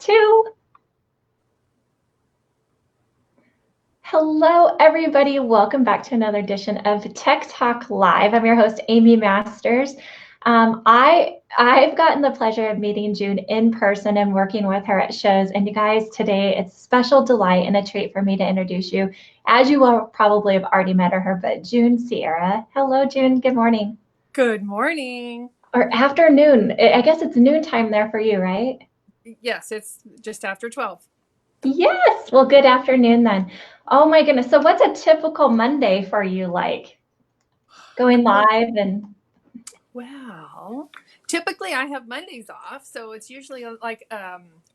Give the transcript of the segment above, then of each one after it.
2. Hello, everybody. Welcome back to another edition of Tech Talk Live. I'm your host, Amy Masters. I've gotten the pleasure of meeting June in person and working with her at shows. And you guys, today it's a special delight and a treat for me to introduce you. As you will probably have already met her, but June Sierra. Hello, June. Good morning. Good morning. Or afternoon. I guess it's noontime there for you, right? Yes, it's just after 12. Yes. Well, good afternoon then. Oh my goodness. So what's a typical Monday for you like? Going live and Well, typically I have Mondays off, so it's usually like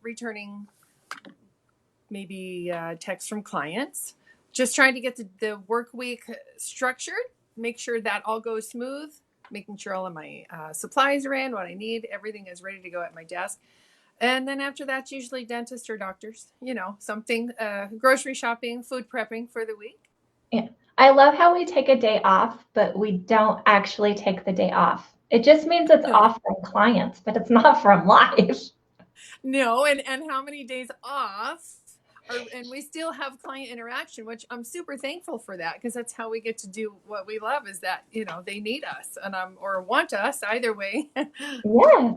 returning maybe texts from clients, just trying to get the work week structured, make sure that all goes smooth, making sure all of my supplies are in, what I need, everything is ready to go at my desk. And then after that, usually dentists or doctors, something, grocery shopping, food prepping for the week. yeah. I love how we take a day off, but we don't actually take the day off. It just means it's No, off from clients, but it's not from live. no, and how many days off and we still have client interaction, which I'm super thankful for that, because that's how we get to do what we love, is that, they need us and or want us either way. Yeah.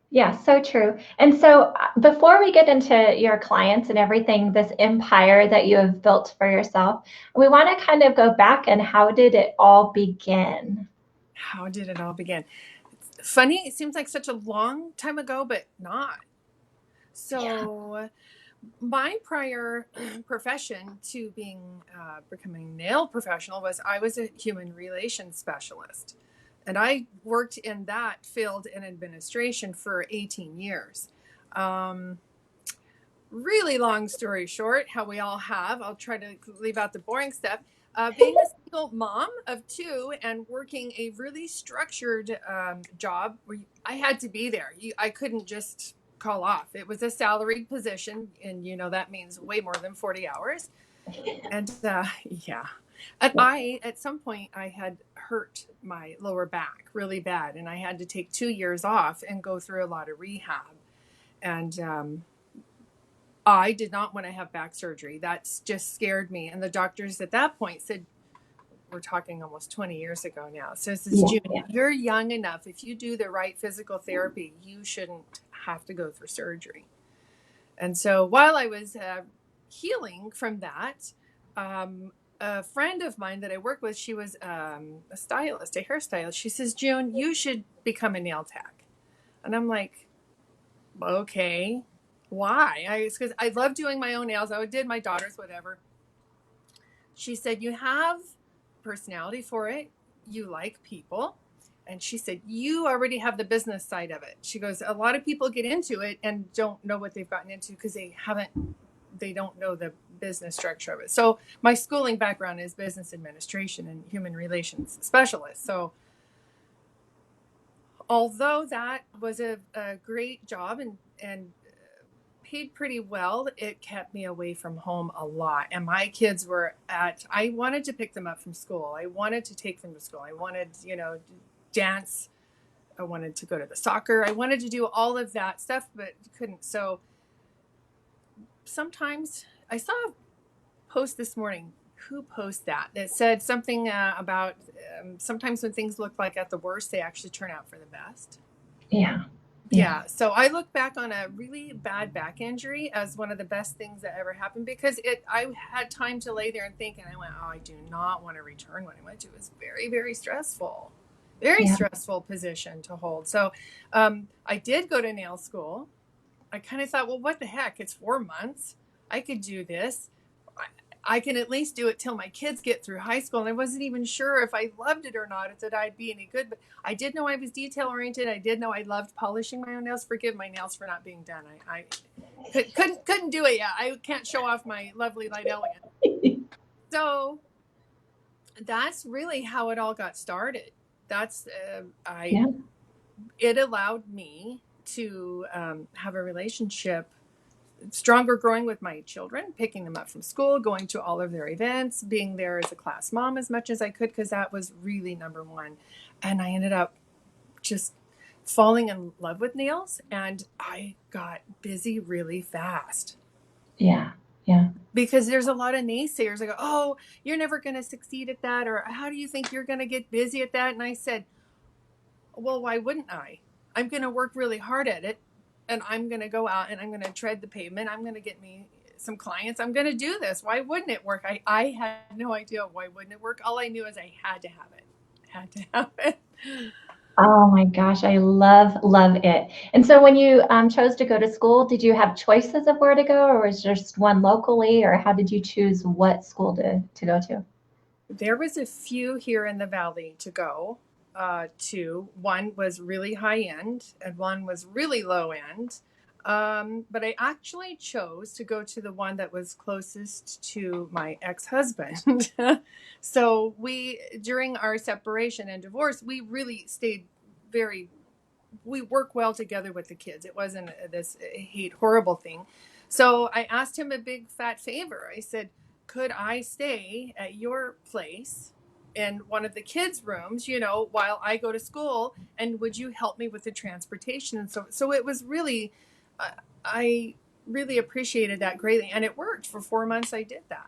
Yeah, so true. And so before we get into your clients and everything, this empire that you have built for yourself, we want to kind of go back and how did it all begin? How did it all begin? It's funny, it seems like such a long time ago, but not. Yeah. So my prior profession to becoming a nail professional was I was a human relations specialist. And I worked in that field in administration for 18 years. Um, really long story short, how we all have, I'll try to leave out the boring stuff. Being a single mom of 2 and working a really structured job where I had to be there. I couldn't just call off. It was a salaried position, and that means way more than 40 hours. And yeah. And at some point, I had hurt my lower back really bad, and I had to take 2 years off and go through a lot of rehab. And I did not want to have back surgery. That's just scared me. And the doctors at that point said, we're talking almost 20 years ago now. So this is June. Yeah. You're young enough. If you do the right physical therapy, you shouldn't have to go for surgery. And so while I was healing from that, a friend of mine that I work with, she was a stylist, a hairstylist. She says, June, you should become a nail tech. And I'm like, okay, why? It's because I love doing my own nails. I did my daughter's, whatever. She said, you have personality for it. You like people. And she said, you already have the business side of it. She goes, a lot of people get into it and don't know what they've gotten into because they don't know the business structure of it. So my schooling background is business administration and human relations specialist. So although that was a great job and paid pretty well, it kept me away from home a lot. And my kids I wanted to pick them up from school. I wanted to take them to school. I wanted, dance. I wanted to go to the soccer. I wanted to do all of that stuff, but couldn't. So sometimes I saw a post this morning. Who posted that? That said something about sometimes when things look like at the worst, they actually turn out for the best. Yeah. Yeah. So I look back on a really bad back injury as one of the best things that ever happened, because I had time to lay there and think, and I went, oh, I do not want to return what I went to. It was very, very stressful, very Yeah. stressful position to hold. So I did go to nail school. I kind of thought, well, what the heck? It's 4 months. I could do this. I can at least do it till my kids get through high school. And I wasn't even sure if I loved it or not, if that I'd be any good. But I did know I was detail oriented. I did know I loved polishing my own nails. Forgive my nails for not being done. I couldn't do it yet. I can't show off my lovely Light Elegance. So that's really how it all got started. That's Yeah. it allowed me to have a relationship stronger, growing with my children, picking them up from school, going to all of their events, being there as a class mom as much as I could, because that was really number one. And I ended up just falling in love with nails, and I got busy really fast. Yeah. Yeah. Because there's a lot of naysayers. I go, oh, you're never going to succeed at that. Or how do you think you're going to get busy at that? And I said, well, why wouldn't I? I'm going to work really hard at it. And I'm going to go out and I'm going to tread the pavement. I'm going to get me some clients. I'm going to do this. Why wouldn't it work? I had no idea why wouldn't it work. All I knew is I had to have it. Had to have it. Oh my gosh, I love it. And so when you chose to go to school, did you have choices of where to go, or was just one locally, or how did you choose what school to go to? There was a few here in the valley to go to. One was really high end and one was really low end. But I actually chose to go to the one that was closest to my ex-husband. So during our separation and divorce, we really stayed we work well together with the kids. It wasn't this hate horrible thing. So I asked him a big fat favor. I said, could I stay at your place in one of the kids' rooms, while I go to school, and would you help me with the transportation? And so it was really, I really appreciated that greatly, and it worked. For 4 months I did that.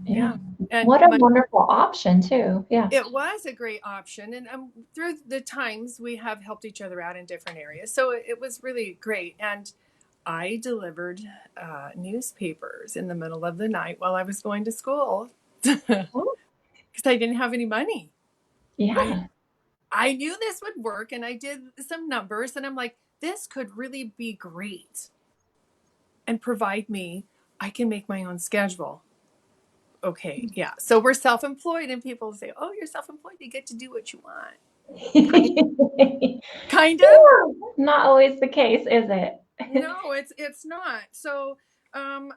Yeah. And What a wonderful option too. Yeah. it was a great option, and through the times we have helped each other out in different areas, so it was really great. And I delivered newspapers in the middle of the night while I was going to school because Oh, I didn't have any money. I yeah. I knew this would work, and I did some numbers, and I'm like, this could really be great and provide me. I can make my own schedule. Okay, yeah. So we're self-employed, and people say, "Oh, you're self-employed. You get to do what you want." Kind, kind of. Yeah, not always the case, is it? No, it's not. So, I'm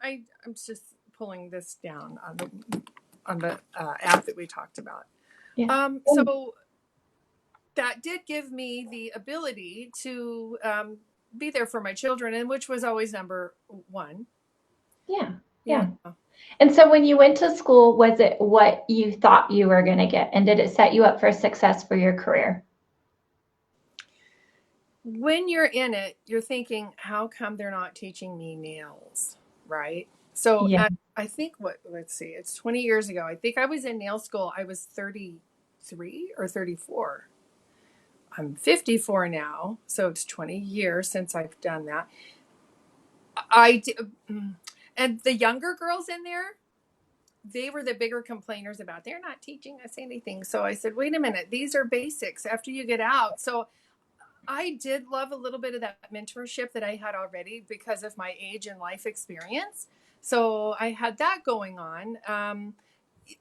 just pulling this down on the app that we talked about. Yeah. So that did give me the ability to be there for my children, and which was always number one. Yeah. Yeah. Yeah. And so when you went to school, was it what you thought you were going to get? And did it set you up for success for your career? When you're in it, you're thinking, how come they're not teaching me nails, right? So Yeah. I think let's see, it's 20 years ago. I think I was in nail school. I was 33 or 34. I'm 54 now, so it's 20 years since I've done that. I did, and the younger girls in there, they were the bigger complainers about they're not teaching us anything. So I said, wait a minute, these are basics after you get out. So I did love a little bit of that mentorship that I had already because of my age and life experience. So I had that going on.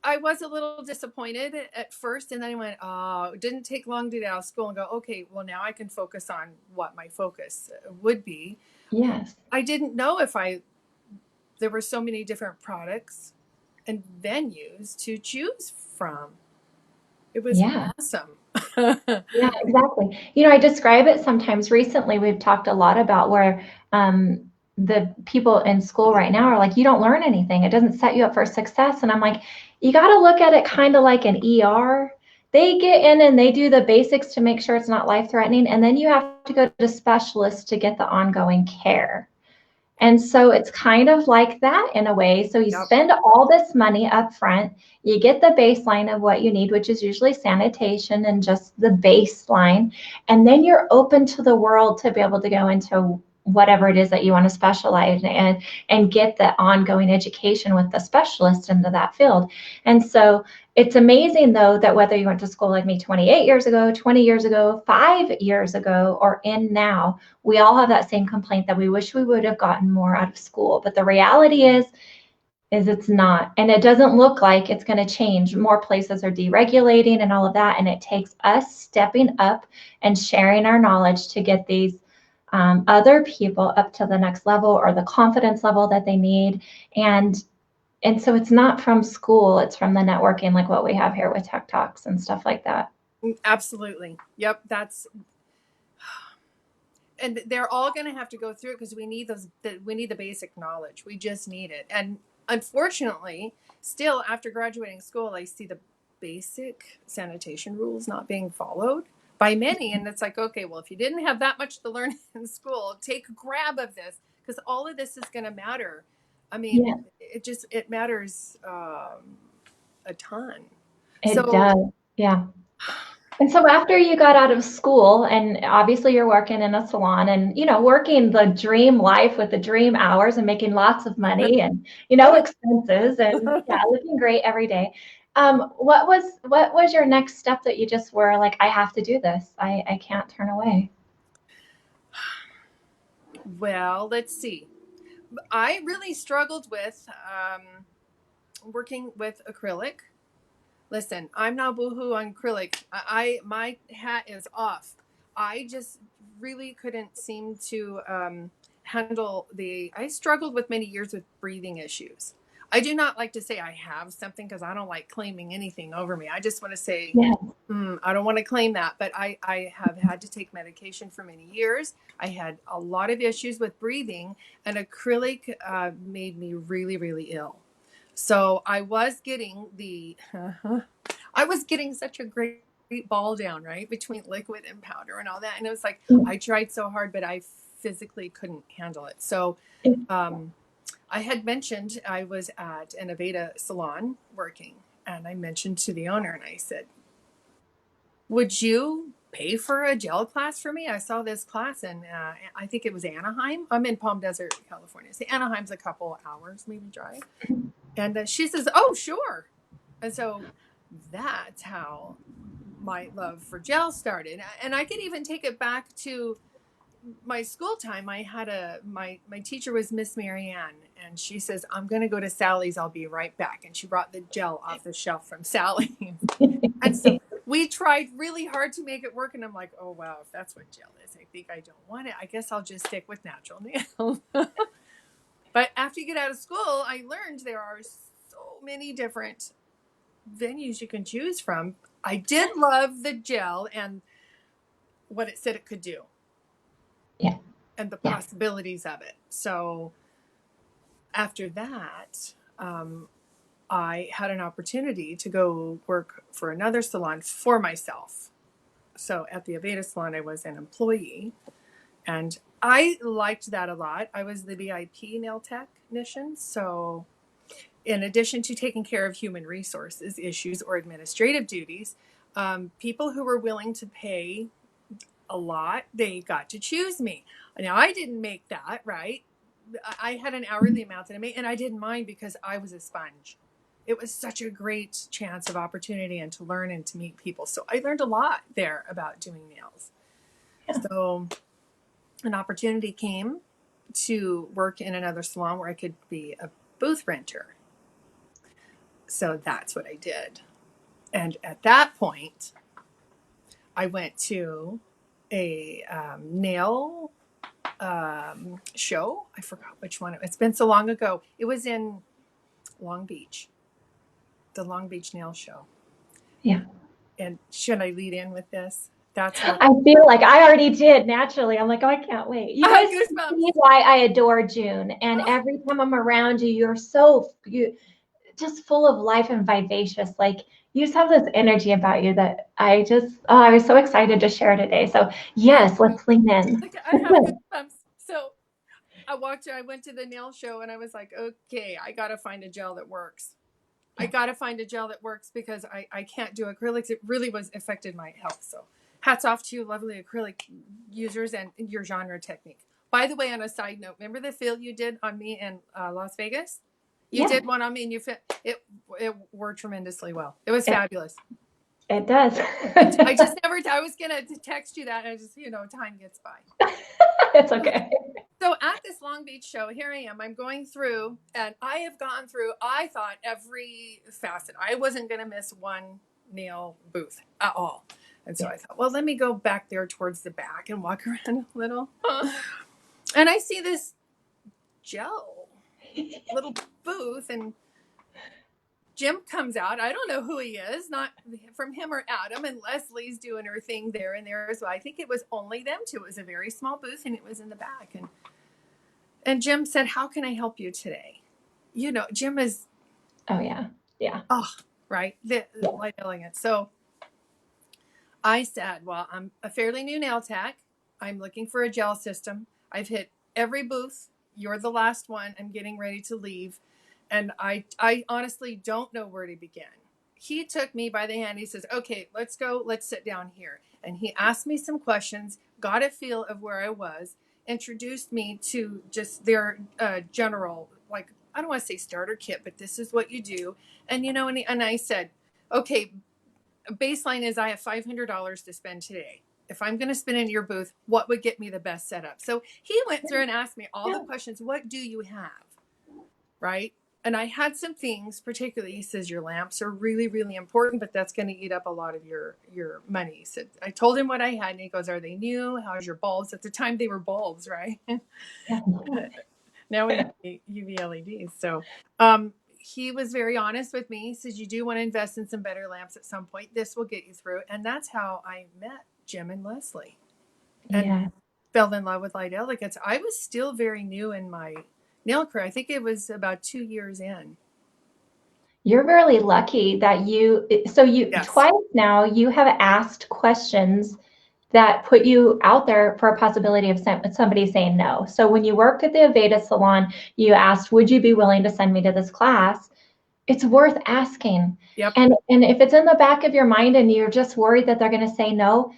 I was a little disappointed at first, and then I went, oh, it didn't take long to get out of school and go, okay, well, now I can focus on what my focus would be. Yes. I didn't know there were so many different products and venues to choose from. It was Yeah. awesome. Yeah, exactly. I describe it sometimes. Recently, we've talked a lot about where the people in school right now are like, you don't learn anything. It doesn't set you up for success. And I'm like, you got to look at it kind of like an ER. They get in and they do the basics to make sure it's not life threatening. And then you have to go to specialists to get the ongoing care. And so it's kind of like that in a way. So you Yep. spend all this money up front, you get the baseline of what you need, which is usually sanitation and just the baseline. And then you're open to the world to be able to go into whatever it is that you want to specialize in and get the ongoing education with the specialist into that field. And so it's amazing though that whether you went to school like me 28 years ago, 20 years ago, 5 years ago, or in now, we all have that same complaint that we wish we would have gotten more out of school. But the reality is it's not. And it doesn't look like it's going to change. More places are deregulating and all of that. And it takes us stepping up and sharing our knowledge to get these other people up to the next level or the confidence level that they need. And so it's not from school, it's from the networking, like what we have here with Tech Talks and stuff like that. Absolutely. Yep. And they're all going to have to go through it because we need we need the basic knowledge. We just need it. And unfortunately, still after graduating school, I see the basic sanitation rules not being followed. by many. And it's like, okay, well, if you didn't have that much to learn in school, take a grab of this, because all of this is going to matter. I mean, Yeah, it matters a ton. it So does. Yeah. And so after you got out of school, and obviously you're working in a salon and, working the dream life with the dream hours and making lots of money and, expenses and yeah, looking great every day. What was your next step that you just were like, I have to do this. I can't turn away. well, let's see. I really struggled with working with acrylic. Listen, I'm not boohoo on acrylic. My hat is off. I just really couldn't seem to handle I struggled with many years with breathing issues. I do not like to say I have something because I don't like claiming anything over me. I just want to say, Yeah. I don't want to claim that, but I have had to take medication for many years. I had a lot of issues with breathing, and acrylic made me really, really ill. So I was getting I was getting such a great ball down, right? Between liquid and powder and all that. And it was like, I tried so hard, but I physically couldn't handle it. So I had mentioned I was at an Aveda salon working, and I mentioned to the owner, and I said, would you pay for a gel class for me? I saw this class in, I think it was Anaheim. I'm in Palm Desert, California. So Anaheim's a couple hours, maybe drive. And she says, oh, sure. And so that's how my love for gel started. And I could even take it back to my school time. I had my teacher was Miss Marianne, and she says, I'm going to go to Sally's. I'll be right back. And she brought the gel off the shelf from Sally's. And so we tried really hard to make it work. And I'm like, oh, wow, if that's what gel is, I think I don't want it. I guess I'll just stick with natural nails. But after you get out of school, I learned there are so many different venues you can choose from. I did love the gel and what it said it could do. Yeah. And the Yeah. possibilities of it. So after that, I had an opportunity to go work for another salon for myself. So at the Aveda salon, I was an employee, and I liked that a lot. I was the VIP nail technician. So in addition to taking care of human resources issues or administrative duties, people who were willing to pay a lot, they got to choose me. Now, I didn't make that, right? I had an hourly amount that I made, and I didn't mind because I was a sponge. It was such a great chance of opportunity and to learn and to meet people. So I learned a lot there about doing nails. Yeah. So an opportunity came to work in another salon where I could be a booth renter. So that's what I did. And at that point, I went to a nail show. I forgot which one. It's been so long ago. It was in Long Beach, the Long Beach Nail Show. Yeah. And should I lead in with this? That's how I feel like I already did naturally. I'm like, oh, I can't wait. You I have guys goosebumps. see why I adore June. And every time I'm around you, you just full of life and vivacious. Like you just have this energy about you that I was so excited to share today. So yes, let's lean in. Like, I have goosebumps. So I went to the nail show, and I was like, okay, I got to find a gel that works. I got to find a gel that works because I can't do acrylics. It really was affected my health. So hats off to you, lovely acrylic users, and your genre technique. By the way, on a side note, remember the fill you did on me in Las Vegas? You Yeah, did one on me, and it worked tremendously well. It was it, fabulous. it does. I just never. I was gonna text you that, and I just time gets by. It's okay. So at this Long Beach show, here I am. I'm going through, and I have gone through, I thought, every facet. I wasn't going to miss one nail booth at all. And so I thought, well, let me go back there towards the back and walk around a little. And I see this gel little booth, and Jim comes out. I don't know who he is, not from him or Adam, and Leslie's doing her thing there and there as well. I think it was only them two. It was a very small booth, and it was in the back. And Jim said, how can I help you today? Jim is, Oh yeah. Yeah. right, the Light Elegance. So I said, well, I'm a fairly new nail tech. I'm looking for a gel system. I've hit every booth. You're the last one. I'm getting ready to leave. And I honestly don't know where to begin. He took me by the hand. He says, okay, let's go. Let's sit down here. And he asked me some questions, got a feel of where I was, introduced me to just their general, like, I don't want to say starter kit, but this is what you do. And, and I said, okay, baseline is I have $500 to spend today. If I'm going to spend in your booth, what would get me the best setup? So he went through and asked me all the questions. What do you have? Right. And I had some things, particularly, he says, your lamps are really, really important, but that's going to eat up a lot of your money. So I told him what I had, and he goes, are they new? How's your bulbs? At the time, they were bulbs, right? Yeah. Now we have UV LEDs. So he was very honest with me. He says, you do want to invest in some better lamps at some point. This will get you through. And that's how I met Jim and Leslie and Yeah. fell in love with Light Elegance. I was still very new in my nail career. I think it was about 2 years in. You're really lucky that you Yes. twice now you have asked questions that put you out there for a possibility of somebody saying no. So when you worked at the Aveda salon, you asked, would you be willing to send me to this class? It's worth asking. Yep. And if it's in the back of your mind and you're just worried that they're going to say no,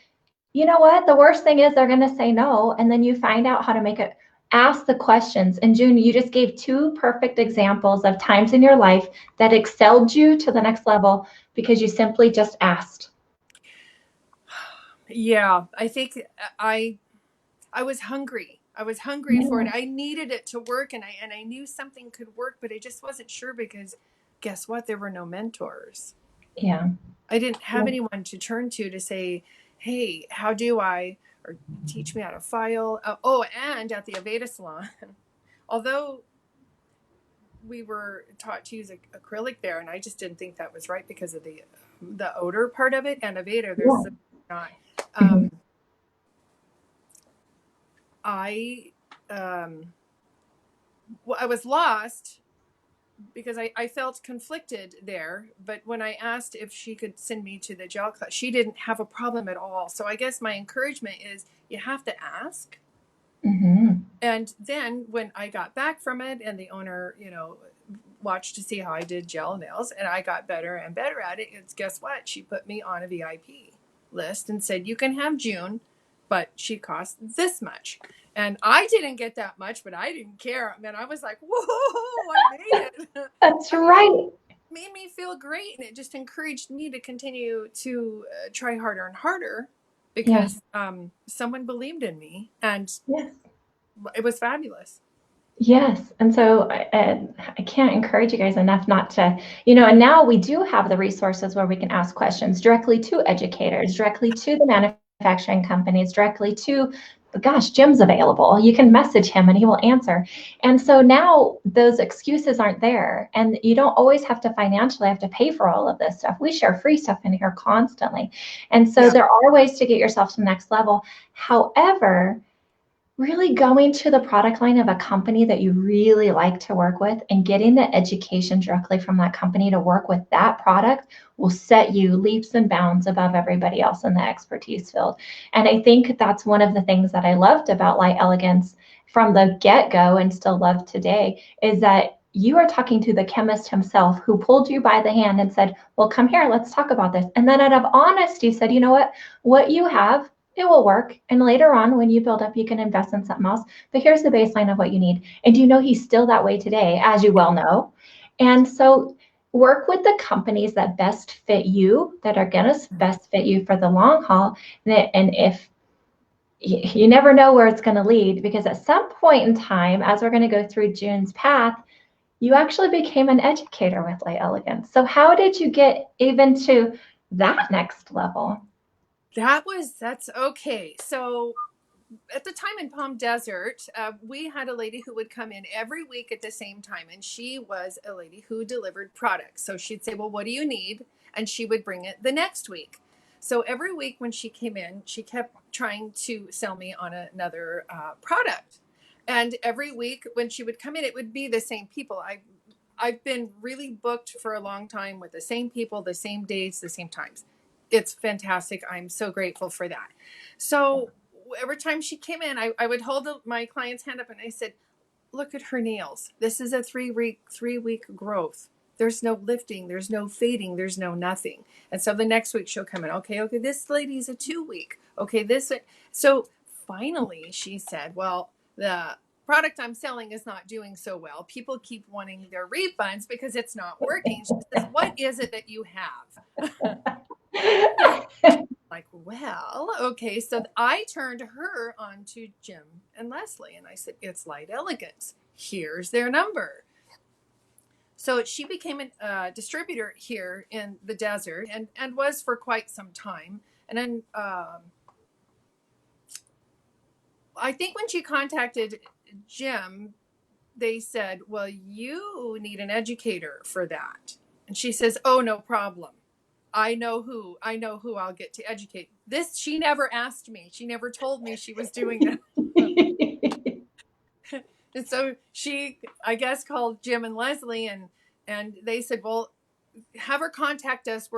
you know what? The worst thing is they're going to say no. And then you find out how to make it. Ask the questions. And June, you just gave two perfect examples of times in your life that excelled you to the next level because you simply just asked. Yeah. I think I was hungry. I was hungry for it. I needed it to work, and I knew something could work, but I just wasn't sure because guess what? There were no mentors. Yeah. I didn't have anyone to turn to say, hey, how do I, or teach me how to file. And at the Aveda salon, although we were taught to use acrylic there, and I just didn't think that was right because of the odor part of it. And Aveda, there's not. I I was lost because I felt conflicted there. But when I asked if she could send me to the gel class, she didn't have a problem at all. So I guess my encouragement is you have to ask. Mm-hmm. And then when I got back from it and the owner, watched to see how I did gel nails and I got better and better at it, it's guess what? She put me on a VIP list and said, you can have June, but she costs this much. And I didn't get that much, but I didn't care. Man, I was like, whoa, I made it. That's right. Made me feel great. And it just encouraged me to continue to try harder and harder because someone believed in me and it was fabulous. Yes. And so I can't encourage you guys enough not to, and now we do have the resources where we can ask questions directly to educators, directly to the manufacturing companies, directly to, gosh, Jim's available. You can message him and he will answer. And so now those excuses aren't there. And you don't always have to financially have to pay for all of this stuff. We share free stuff in here constantly. And so there are ways to get yourself to the next level. However, really going to the product line of a company that you really like to work with and getting the education directly from that company to work with that product will set you leaps and bounds above everybody else in the expertise field. And I think that's one of the things that I loved about Light Elegance from the get-go and still love today is that you are talking to the chemist himself who pulled you by the hand and said, well, come here, let's talk about this. And then out of honesty said, you know what you have, it will work. And later on, when you build up, you can invest in something else. But here's the baseline of what you need. And you know he's still that way today, as you well know. And so work with the companies that best fit you, that are going to best fit you for the long haul. And if you never know where it's going to lead, because at some point in time, as we're going to go through June's path, you actually became an educator with Light Elegance. So how did you get even to that next level? That's okay. So at the time in Palm Desert, we had a lady who would come in every week at the same time, and she was a lady who delivered products. So she'd say, well, what do you need? And she would bring it the next week. So every week when she came in, she kept trying to sell me on another product. And every week when she would come in, it would be the same people. I've been really booked for a long time with the same people, the same days, the same times. it's fantastic. I'm so grateful for that. So every time she came in, I would hold my client's hand up and I said, look at her nails. This is a 3 week growth. There's no lifting, there's no fading, there's no nothing. And so the next week she'll come in. Okay, this lady's a 2 week. Okay, this. So finally she said, well, the product I'm selling is not doing so well. People keep wanting their refunds because it's not working. She says, what is it that you have? Like, well, okay. So I turned her on to Jim and Leslie, and I said, it's Light Elegance. Here's their number. So she became a distributor here in the desert and was for quite some time. And then I think when she contacted Jim, they said, well, you need an educator for that. And she says, oh, no problem. I know who I'll get to educate. This, she never asked me. She never told me she was doing that. And so she, I guess, called Jim and Leslie and they said, well, have her contact us.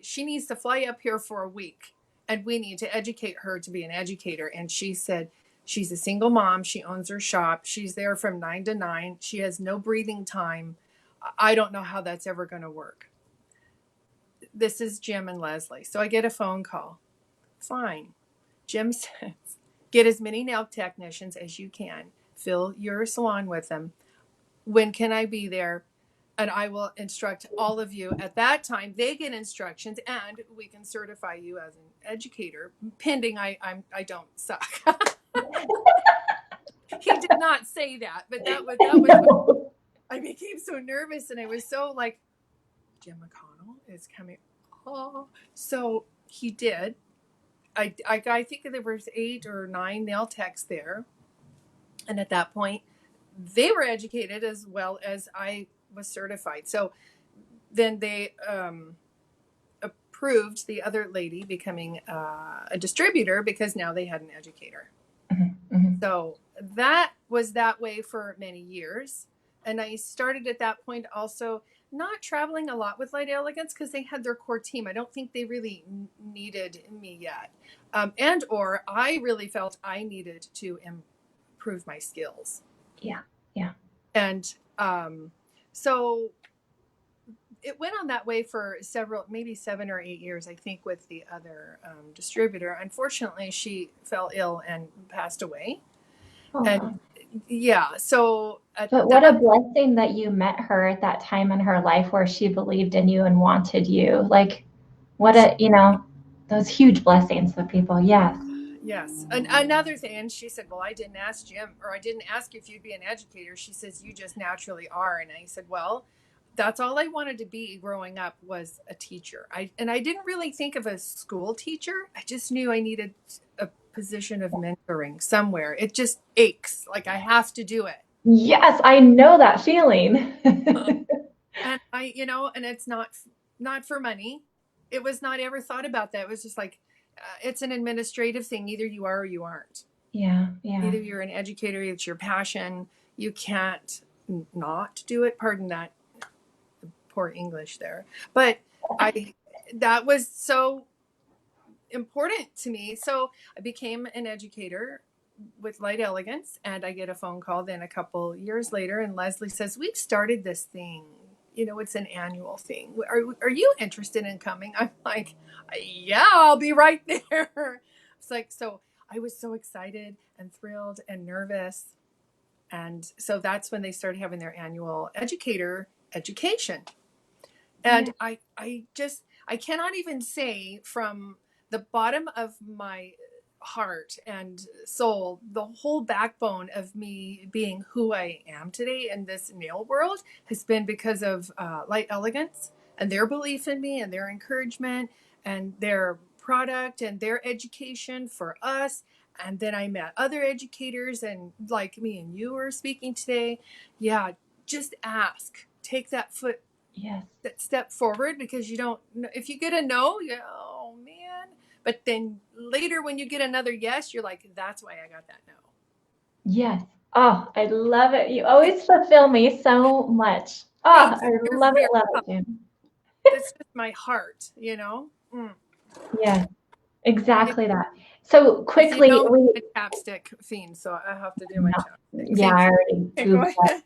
She needs to fly up here for a week and we need to educate her to be an educator. And she said, she's a single mom. She owns her shop. She's there from 9 to 9. She has no breathing time. I don't know how that's ever going to work. This is Jim and Leslie. So I get a phone call. Fine. Jim says, get as many nail technicians as you can. Fill your salon with them. When can I be there? And I will instruct all of you. At that time, they get instructions and we can certify you as an educator, pending I don't suck. He did not say that, but that was I became so nervous and I was so like, Jim McConnell is coming. Oh, so he did. I think there was 8 or 9 nail techs there. And at that point, they were educated as well as I was certified. So then they approved the other lady becoming a distributor because now they had an educator. Mm-hmm. So that was that way for many years. And I started at that point also not traveling a lot with Light Elegance because they had their core team. I don't think they really needed me yet. And or I really felt I needed to improve my skills. Yeah. Yeah. And so it went on that way for maybe 7 or 8 years, I think, with the other distributor. Unfortunately, she fell ill and passed away. Oh, and yeah, so. But what a blessing that you met her at that time in her life where she believed in you and wanted you. Like, what those huge blessings for people. Yes. Yes. Another thing, and she said, well, I didn't ask Jim, or I didn't ask you if you'd be an educator. She says, you just naturally are. And I said, well, that's all I wanted to be growing up was a teacher. I didn't really think of a school teacher. I just knew I needed a position of mentoring somewhere. It just aches. Like I have to do it. Yes, I know that feeling. And and it's not for money. It was not ever thought about that. It was just like, it's an administrative thing. Either you are or you aren't. Yeah. Yeah. Either you're an educator, it's your passion. You can't not do it. Pardon that poor English there. But that was so important to me. So I became an educator with Light Elegance, and I get a phone call then a couple years later, and Leslie says, we've started this thing. It's an annual thing. Are you interested in coming? I'm like, yeah, I'll be right there. It's like, so I was so excited and thrilled and nervous. And so that's when they started having their annual education. And yeah. I cannot even say from the bottom of my heart and soul, the whole backbone of me being who I am today in this nail world has been because of Light Elegance and their belief in me and their encouragement and their product and their education for us. And then I met other educators, and like me and you are speaking today. Yeah, just ask. Take that that step forward, because you don't know. If you get a no, oh man. But then later when you get another yes, you're like, that's why I got that no. Yes. Oh, I love it. You always fulfill me so much. Oh, I love it, Jim. It's just my heart, Mm. Yeah, exactly that. So Because you quickly, know we, I'm a chapstick fiend, so I have to do my no, chapstick. yeah, Thank I you. already Okay, go Googled that. ahead.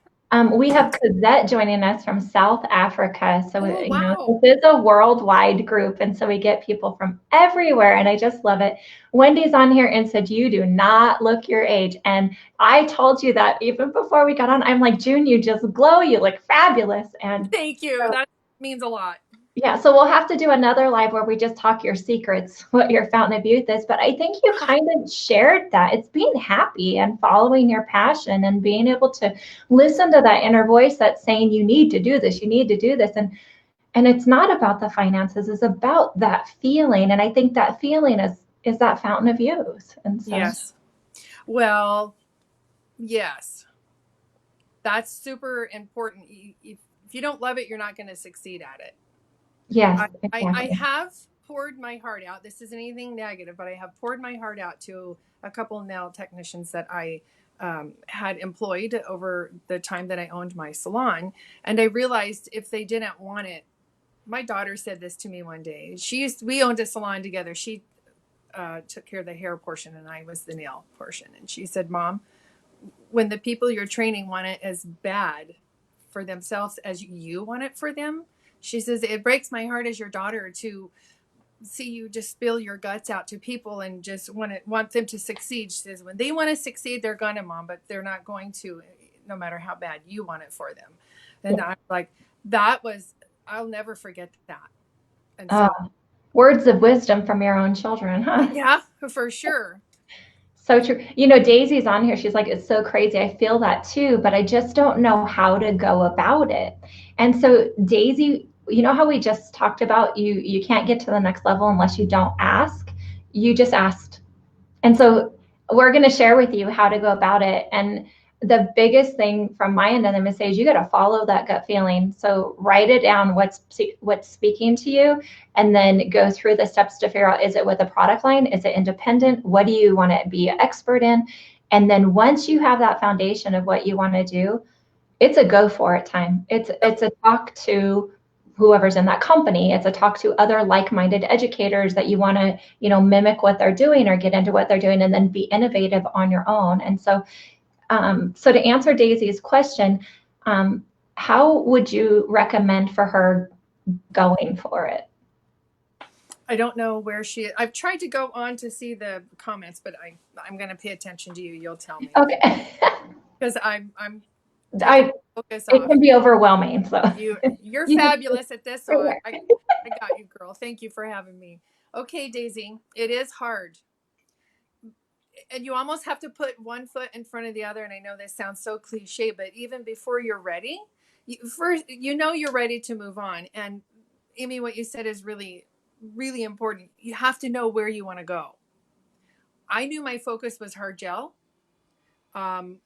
We have Cosette joining us from South Africa. So, Oh, wow. this is a worldwide group. And so we get people from everywhere. And I just love it. Wendy's on here and said, you do not look your age. And I told you that even before we got on. I'm like, June, you just glow. You look fabulous. And Thank you. so, That means a lot. yeah, so we'll have to do another live where we just talk your secrets, what your fountain of youth is. But I think you kind of shared that. It's being happy and following your passion and being able to listen to that inner voice that's saying you need to do this, you need to do this. And it's not about the finances, it's about that feeling. And I think that feeling is that fountain of youth. And so Yes. Well, yes. That's super important. If you don't love it, you're not going to succeed at it. yes, I exactly. have poured my heart out. This isn't anything negative, but I have poured my heart out to a couple of nail technicians that I had employed over the time that I owned my salon. And I realized if they didn't want it, my daughter said this to me one day. We owned a salon together. She took care of the hair portion and I was the nail portion. And she said, Mom, when the people you're training want it as bad for themselves as you want it for them, she says, it breaks my heart as your daughter to see you just spill your guts out to people and just want them to succeed. She says, when they want to succeed, they're gonna, Mom, but they're not going to, no matter how bad you want it for them. And Yeah. I'm like, that was, I'll never forget that. And Uh, so, Words of wisdom from your own children, huh? yeah, for sure. So true. Daisy's on here. She's like, it's so crazy. I feel that too, but I just don't know how to go about it. And so Daisy, you know how we just talked about you can't get to the next level unless you don't ask. You just asked. And so we're going to share with you how to go about it. And the biggest thing from my end of the message, you got to follow that gut feeling. So write it down what's speaking to you, and then go through the steps to figure out, is it with a product line? Is it independent? What do you want to be an expert in? And then once you have that foundation of what you want to do, it's a go for it time. It's a talk to whoever's in that company. It's a talk to other like-minded educators that you want to, mimic what they're doing or get into what they're doing, and then be innovative on your own. And so to answer Daisy's question, how would you recommend for her going for it? I don't know where I've tried to go on to see the comments, but I'm going to pay attention to you. You'll tell me Okay. because I'm taking I focus It off. can be overwhelming. So You're you just fabulous at this, so okay. I got you, girl. Thank you for having me. Okay, Daisy, it is hard, and you almost have to put one foot in front of the other. And I know this sounds so cliche, but even before you're ready, first you're ready to move on. And Amy, what you said is really, really important. You have to know where you want to go. I knew my focus was hard gel. Um,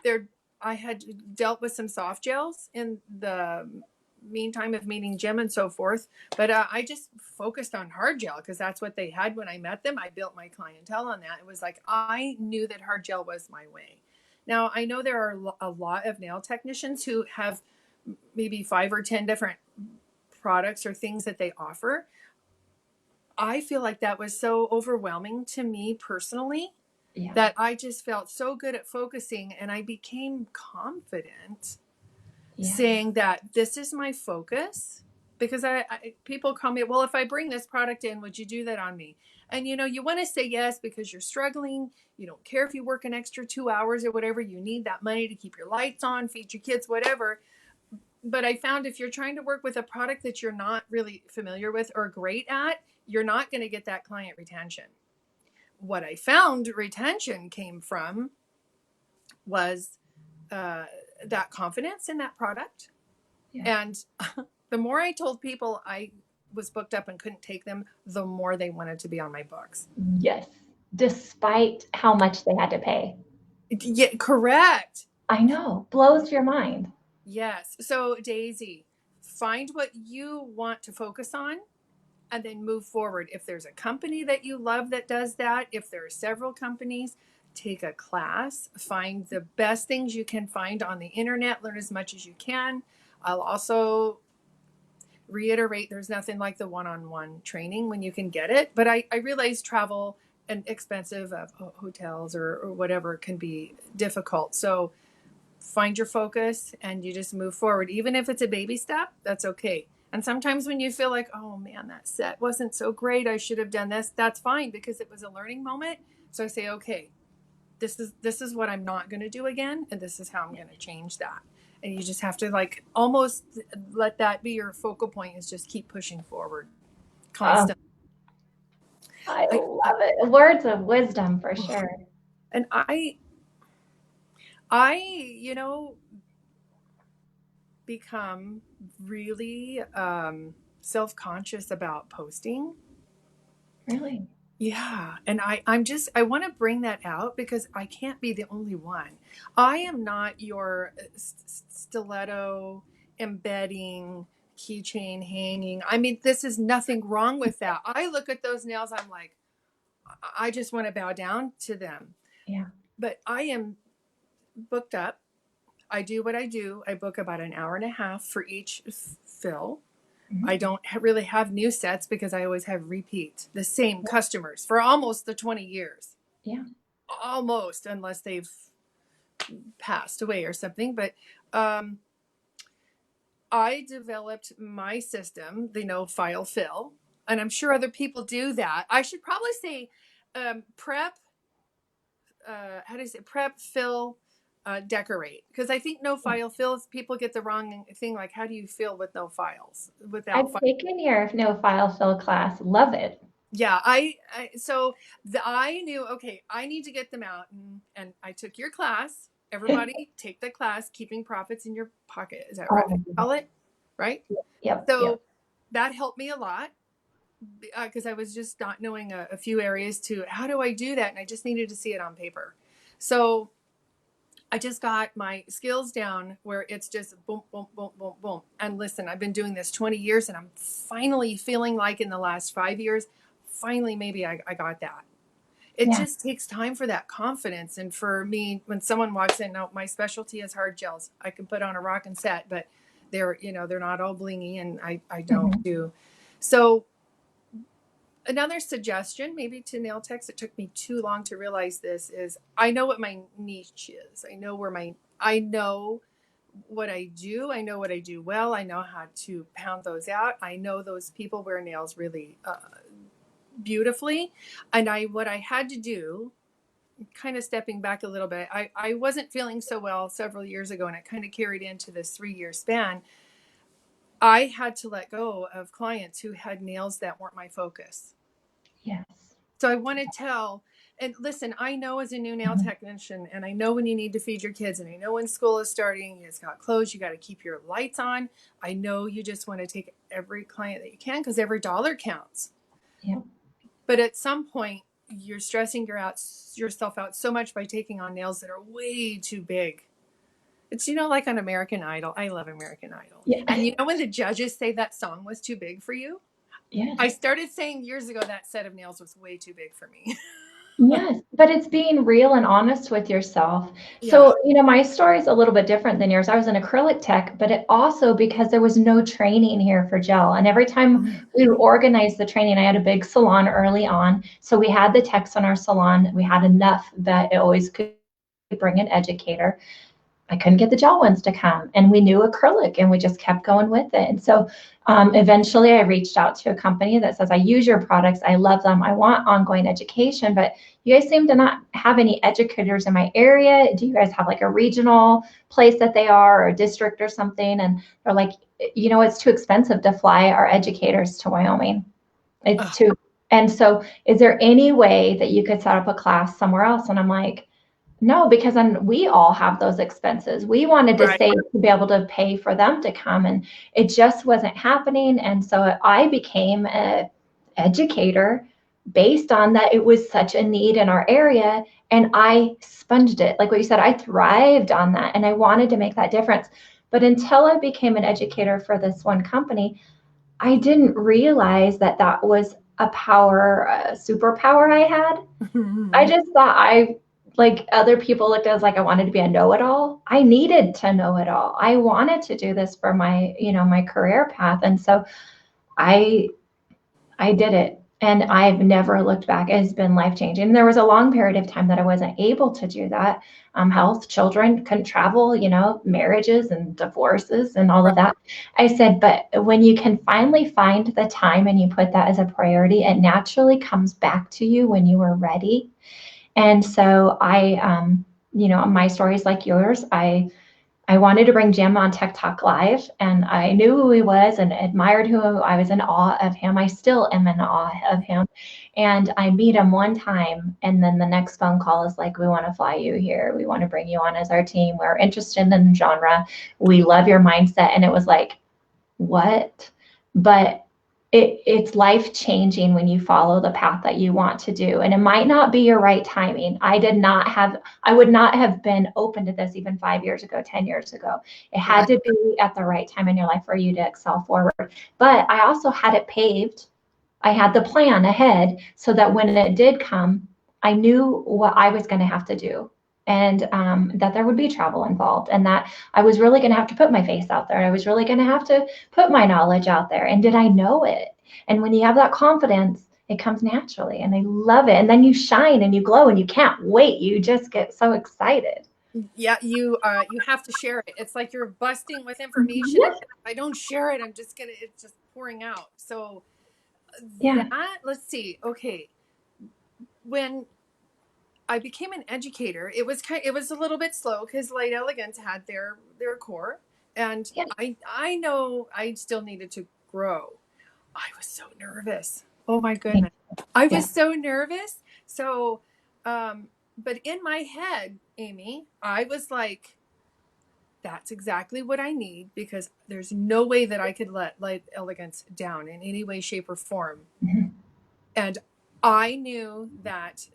there, I had dealt with some soft gels in the meantime of meeting Jim and so forth, but I just focused on hard gel because that's what they had when I met them. I built my clientele on that. It was like I knew that hard gel was my way. Now I know there are a lot of nail technicians who have maybe 5 or 10 different products or things that they offer. I feel like that was so overwhelming to me personally Yeah. that I just felt so good at focusing and I became confident Yeah. saying that this is my focus because people call me, well, if I bring this product in, would you do that on me? And you want to say yes because you're struggling. You don't care if you work an extra 2 hours or whatever. You need that money to keep your lights on, feed your kids, whatever. But I found if you're trying to work with a product that you're not really familiar with or great at, you're not going to get that client retention. What I found retention came from was that confidence in that product. Yeah. And the more I told people I was booked up and couldn't take them, the more they wanted to be on my books. Yes. Despite how much they had to pay. Yeah, correct. I know. Blows your mind. Yes. So, Daisy, find what you want to focus on and then move forward. If there's a company that you love that does that, if there are several companies, take a class, find the best things you can find on the internet, learn as much as you can. I'll also reiterate, there's nothing like the one-on-one training when you can get it. But I realize travel and expensive hotels or whatever can be difficult. So find your focus and you just move forward. Even if it's a baby step, that's okay. And sometimes when you feel like, oh man, that set wasn't so great, I should have done this, that's fine because it was a learning moment. So I say, okay, this is what I'm not going to do again, and this is how I'm going to change that. And you just have to like almost let that be your focal point, is just keep pushing forward constantly. I I, love it. Words of wisdom for sure. and you know, become really self-conscious about posting. Really? Yeah. And I want to bring that out because I can't be the only one. I am not your stiletto embedding, keychain hanging. I mean, this is nothing wrong with that. I look at those nails, I'm like, I just want to bow down to them. Yeah. But I am booked up. I do what I do. I book about an hour and a half for each fill. Mm-hmm. I don't really have new sets because I always have repeat, the same customers for almost the 20 years. Yeah. Almost, unless they've passed away or something. But I developed my system, file fill, and I'm sure other people do that. I should probably say prep, how do you say, prep, fill, decorate, because I think no file fills, people get the wrong thing, like how do you fill with no files, without I've taken your no file fill class. Love it. yeah, I knew, okay, I need to get them out, and I took your class. Everybody take the class, Keeping Profits in Your Pocket. Is that right? Call it right? Yep. So Yep. that helped me a lot because I was just not knowing a few areas to how do I do that, and I just needed to see it on paper. So I just got my skills down where it's just boom, boom, boom, boom, boom. And listen, I've been doing this 20 years, and I'm finally feeling like in the last 5 years, finally, maybe I got that. It Yeah. just takes time for that confidence. And for me, when someone walks in, now my specialty is hard gels. I can put on a rock and set, but they're not all blingy, and I don't do. So another suggestion, maybe to nail techs, it took me too long to realize this, is I know what my niche is. I know what I do. I know what I do well. I know how to pound those out. I know those people wear nails really beautifully. And what I had to do, kind of stepping back a little bit, I wasn't feeling so well several years ago, and it kind of carried into this 3-year span. I had to let go of clients who had nails that weren't my focus. Yes. So I want to tell, and listen, I know as a new nail technician, and I know when you need to feed your kids, and I know when school is starting, it's got closed, you got to keep your lights on. I know you just want to take every client that you can because every dollar counts. Yeah. But at some point, you're stressing yourself out so much by taking on nails that are way too big. It's, like on American Idol. I love American Idol. Yeah. And when the judges say that song was too big for you? Yes. I started saying years ago that set of nails was way too big for me. Yes, but it's being real and honest with yourself. Yeah. So, my story is a little bit different than yours. I was an acrylic tech, but it also because there was no training here for gel. And every time we would organize the training, I had a big salon early on. So we had the techs in our salon. We had enough that it always could bring an educator. I couldn't get the gel ones to come, and we knew acrylic, and we just kept going with it. And so eventually I reached out to a company that says, I use your products, I love them, I want ongoing education, but you guys seem to not have any educators in my area. Do you guys have like a regional place that they are, or a district or something? And they're like, it's too expensive to fly our educators to Wyoming. It's too. And so is there any way that you could set up a class somewhere else? And I'm like, no, because then we all have those expenses. We wanted to save to be able to pay for them to come, and it just wasn't happening. And so I became an educator based on that. It was such a need in our area, and I sponged it. Like what you said, I thrived on that, and I wanted to make that difference. But until I became an educator for this one company, I didn't realize that that was a superpower I had. I just thought like other people looked at it as like I wanted to be a know-it-all. I needed to know it all. I wanted to do this for my, my career path. And so I did it, and I've never looked back. It has been life-changing. There was a long period of time that I wasn't able to do that. Health, children, couldn't travel, marriages and divorces and all of that. I said, but when you can finally find the time and you put that as a priority, it naturally comes back to you when you are ready. And so my story is like yours. I wanted to bring Jim on Tech Talk Live, and I knew who he was and admired who I was in awe of him. I still am in awe of him. And I meet him one time, and then the next phone call is like, we want to fly you here. We want to bring you on as our team. We're interested in the genre. We love your mindset. And it was like, what? But it's life-changing when you follow the path that you want to do. And it might not be your right timing. I would not have been open to this even 5 years ago, 10 years ago. It had to be at the right time in your life for you to excel forward. But I also had it paved. I had the plan ahead so that when it did come, I knew what I was going to have to do. And that there would be travel involved, and that I was really going to have to put my face out there. I was really going to have to put my knowledge out there. And did I know it? And when you have that confidence, it comes naturally, and I love it. And then you shine and you glow and you can't wait. You just get so excited. Yeah, you have to share it. It's like you're busting with information. Yeah. And if I don't share it, it's just pouring out. So Yeah. let's see. Okay. When I became an educator, it was a little bit slow because Light Elegance had their core, and Yeah. I know I still needed to grow. I was so nervous. Oh my goodness. I was so nervous. So, but in my head, Amy, I was like, that's exactly what I need, because there's no way that I could let Light Elegance down in any way, shape, or form. Mm-hmm. And I knew that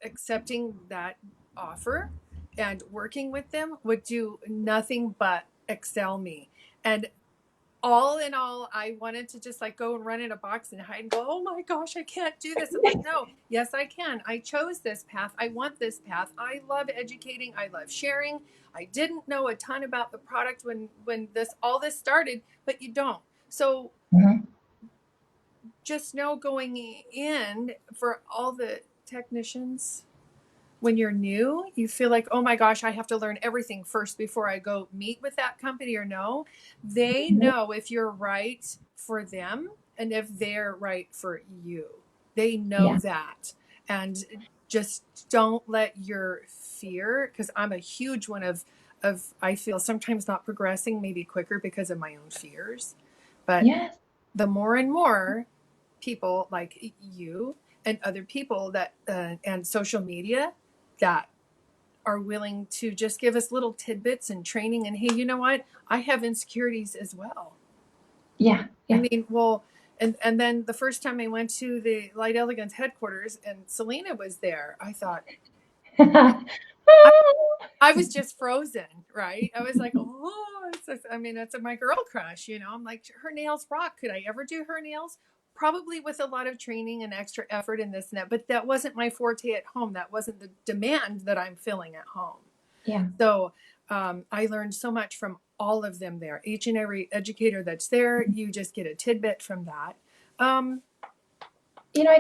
accepting that offer and working with them would do nothing but excel me. And all in all, I wanted to just like go and run in a box and hide and go, oh my gosh, I can't do this. I'm like, no, yes, I can. I chose this path. I want this path. I love educating. I love sharing. I didn't know a ton about the product when all this started, but you don't. So just know going in, for all the technicians, when you're new, you feel like, oh my gosh, I have to learn everything first before I go meet with that company. Or no, they know if you're right for them and if they're right for you. They know that. And just don't let your fear, because I'm a huge one of I feel sometimes not progressing maybe quicker because of my own fears. But the more and more people like you and other people that and social media that are willing to just give us little tidbits and training, and hey, you know what? I have insecurities as well. Yeah. I mean, well, and then the first time I went to the Light Elegance headquarters and Selena was there, I thought, I was just frozen, right? I was like, oh, it's my girl crush, I'm like, her nails rock. Could I ever do her nails? Probably with a lot of training and extra effort in this and that, but that wasn't my forte at home. That wasn't the demand that I'm feeling at home. Yeah. So I learned so much from all of them there. Each and every educator that's there, you just get a tidbit from that. I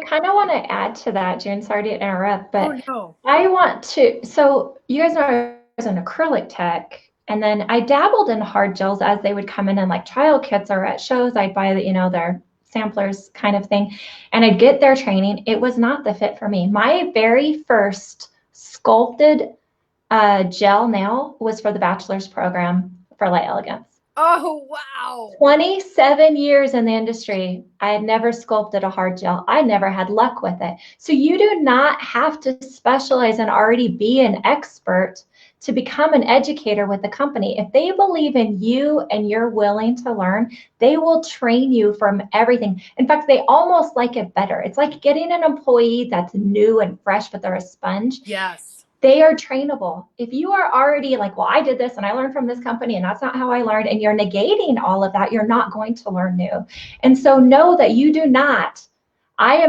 kind of want to add to that, June. Sorry to interrupt, but no. I want to. So you guys know I was an acrylic tech, and then I dabbled in hard gels as they would come in like trial kits or at shows. I'd buy their samplers kind of thing, and I'd get their training. It was not the fit for me. My very first sculpted gel nail was for the bachelor's program for Light Elegance. Oh, wow. 27 years in the industry. I had never sculpted a hard gel. I never had luck with it. So you do not have to specialize and already be an expert to become an educator with the company. If they believe in you and you're willing to learn, they will train you from everything. In fact, they almost like it better. It's like getting an employee that's new and fresh, but they're a sponge. Yes. They are trainable. If you are already like, well, I did this and I learned from this company and that's not how I learned, and you're negating all of that, you're not going to learn new. And so know that you do not, I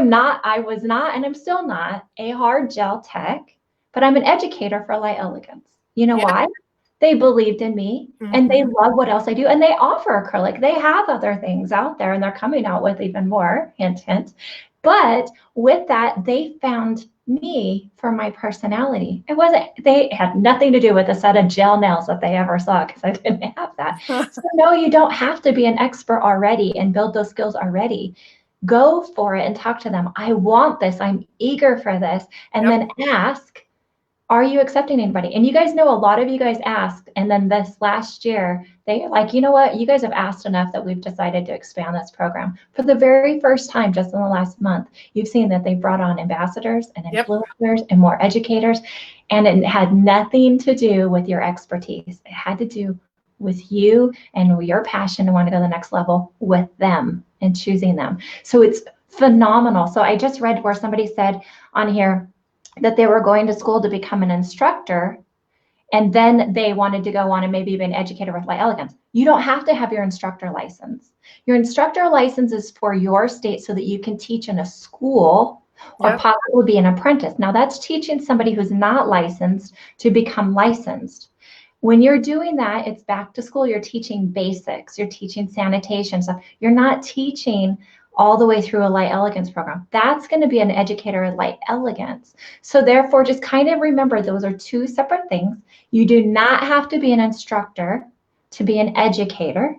was not, and I'm still not a hard gel tech, but I'm an educator for Light Elegance. You know Yeah. why? They believed in me and they Mm-hmm. love what else I do. And they offer acrylic. They have other things out there and they're coming out with even more, hint, hint. But with that, they found me for my personality. It wasn't, they had nothing to do with a set of gel nails that they ever saw because I didn't have that. So no, you don't have to be an expert already and build those skills already. Go for it and talk to them. I want this. I'm eager for this. And Yep. then ask, are you accepting anybody? And you guys know a lot of you guys asked. And then this last year, they like, you know what? You guys have asked enough that we've decided to expand this program. For the very first time, just in the last month, you've seen that they brought on ambassadors and Yep. influencers and more educators. And it had nothing to do with your expertise. It had to do with you and your passion to want to go to the next level with them and choosing them. So it's phenomenal. So I just read where somebody said on here, that they were going to school to become an instructor and then they wanted to go on and maybe be an educator with Light Elegance. You don't have to have your instructor license. Your instructor license is for your state so that you can teach in a school or Yep. possibly be an apprentice. Now that's teaching somebody who's not licensed to become licensed. When you're doing that, it's back to school. You're teaching basics. You're teaching sanitation stuff. You're not teaching all the way through a Light Elegance program. That's going to be an educator at Light Elegance. So therefore, just kind of remember those are two separate things. You do not have to be an instructor to be an educator.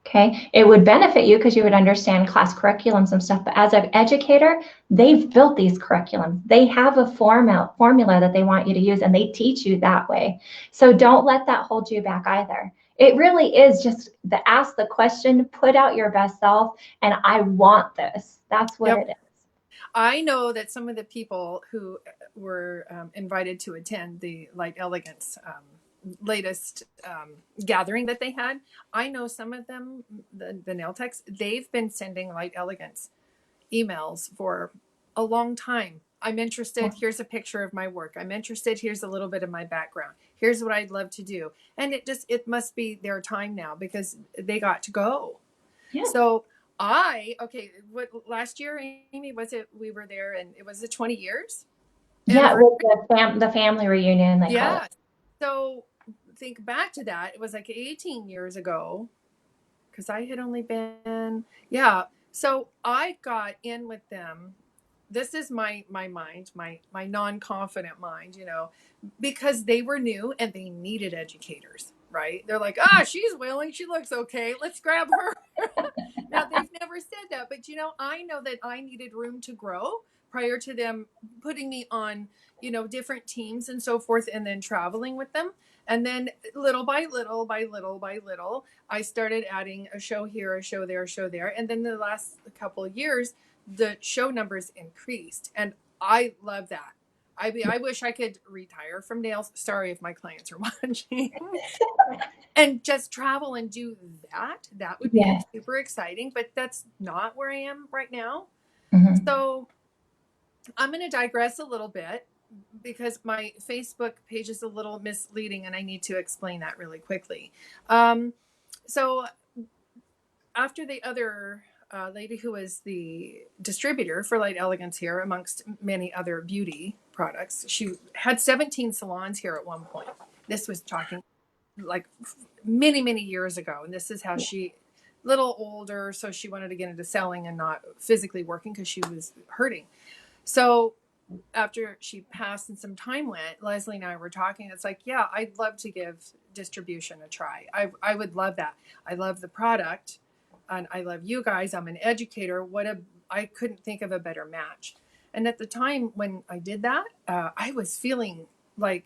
Okay, it would benefit you because you would understand class curriculums and stuff. But as an educator, they've built these curriculums. They have a formula that they want you to use, and they teach you that way. So don't let that hold you back either. It really is just the ask the question, put out your best self, and I want this. That's what Yep. it is. I know that some of the people who were invited to attend the Light Elegance latest gathering that they had, I know some of them, the nail techs, they've been sending Light Elegance emails for a long time. I'm interested. Here's a picture of my work. I'm interested. Here's a little bit of my background. Here's what I'd love to do. And it must be their time now because they got to go. Yeah. So what last year, Amy, was it? We were there and it was the 20 years Yeah, anniversary. with the family reunion, they call it. Yeah. So think back to that. It was like 18 years ago because I had only been, yeah. So I got in with them. This is my mind, my non-confident mind, because they were new and they needed educators, right? They're like, she's willing, she looks okay, let's grab her. Now they've never said that, but I know that I needed room to grow prior to them putting me on, different teams and so forth, and then traveling with them. And then little by little, by little by little, I started adding a show here, a show there, a show there. And then the last couple of years, the show numbers increased. And I love that. I wish I could retire from nails. Sorry if my clients are watching. And just travel and do that. That would be Yes. super exciting, but that's not where I am right now. Mhm. So I'm going to digress a little bit because my Facebook page is a little misleading and I need to explain that really quickly. So after the other lady who was the distributor for Light Elegance here, amongst many other beauty products, she had 17 salons here at one point. This was talking like many, many years ago. And this is how she, little older, so she wanted to get into selling and not physically working because she was hurting. So after she passed and some time went, Leslie and I were talking. It's like, yeah, I'd love to give distribution a try. I would love that. I love the product and I love you guys. I'm an educator. I couldn't think of a better match. And at the time when I did that, I was feeling like,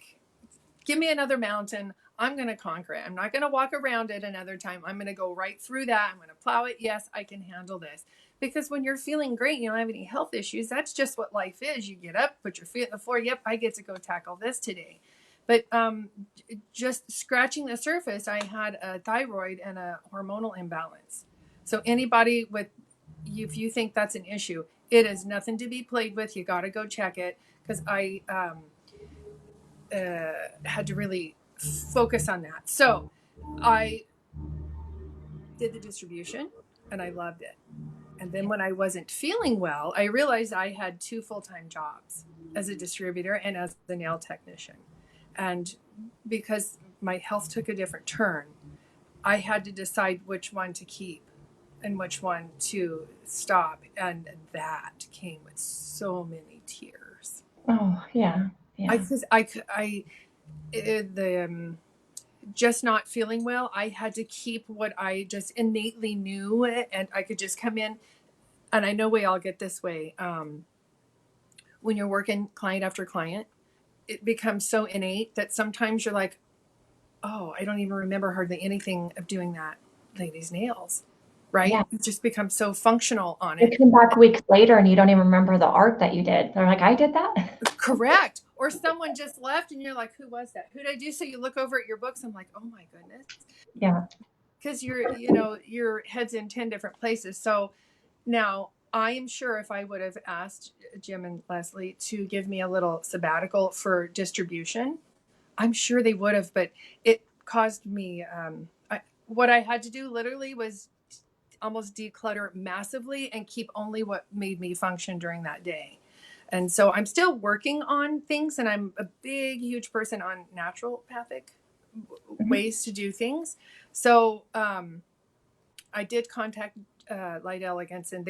give me another mountain. I'm going to conquer it. I'm not going to walk around it another time. I'm going to go right through that. I'm going to plow it. Yes, I can handle this. Because when you're feeling great, you don't have any health issues. That's just what life is. You get up, put your feet on the floor. Yep, I get to go tackle this today. But just scratching the surface, I had a thyroid and a hormonal imbalance. So anybody if you think that's an issue, it is nothing to be played with. You got to go check it because I had to really focus on that. So I did the distribution and I loved it. And then when I wasn't feeling well, I realized I had 2 full-time jobs as a distributor and as a nail technician. And because my health took a different turn, I had to decide which one to keep and which one to stop. And that came with so many tears. Oh, yeah. I, Yeah. cause I, the, just not feeling well, I had to keep what I just innately knew, and I could just come in. And I know we all get this way. When you're working client after client, it becomes so innate that sometimes you're like, oh, I don't even remember hardly anything of doing that lady's nails, right? Yeah. It just becomes so functional on You it. come back weeks later and you don't even remember the art that you did. They're like, I did that. Correct. Or someone just left and you're like, who was that? Who did I do? So you look over at your books. I'm like, oh my goodness. Yeah. Because your head's in 10 different places. So now I am sure if I would have asked Jim and Leslie to give me a little sabbatical for distribution, I'm sure they would have, but it caused me, what I had to do literally was almost declutter massively and keep only what made me function during that day. And so I'm still working on things, and I'm a big, huge person on naturopathic ways to do things. So I did contact Light Elegance, and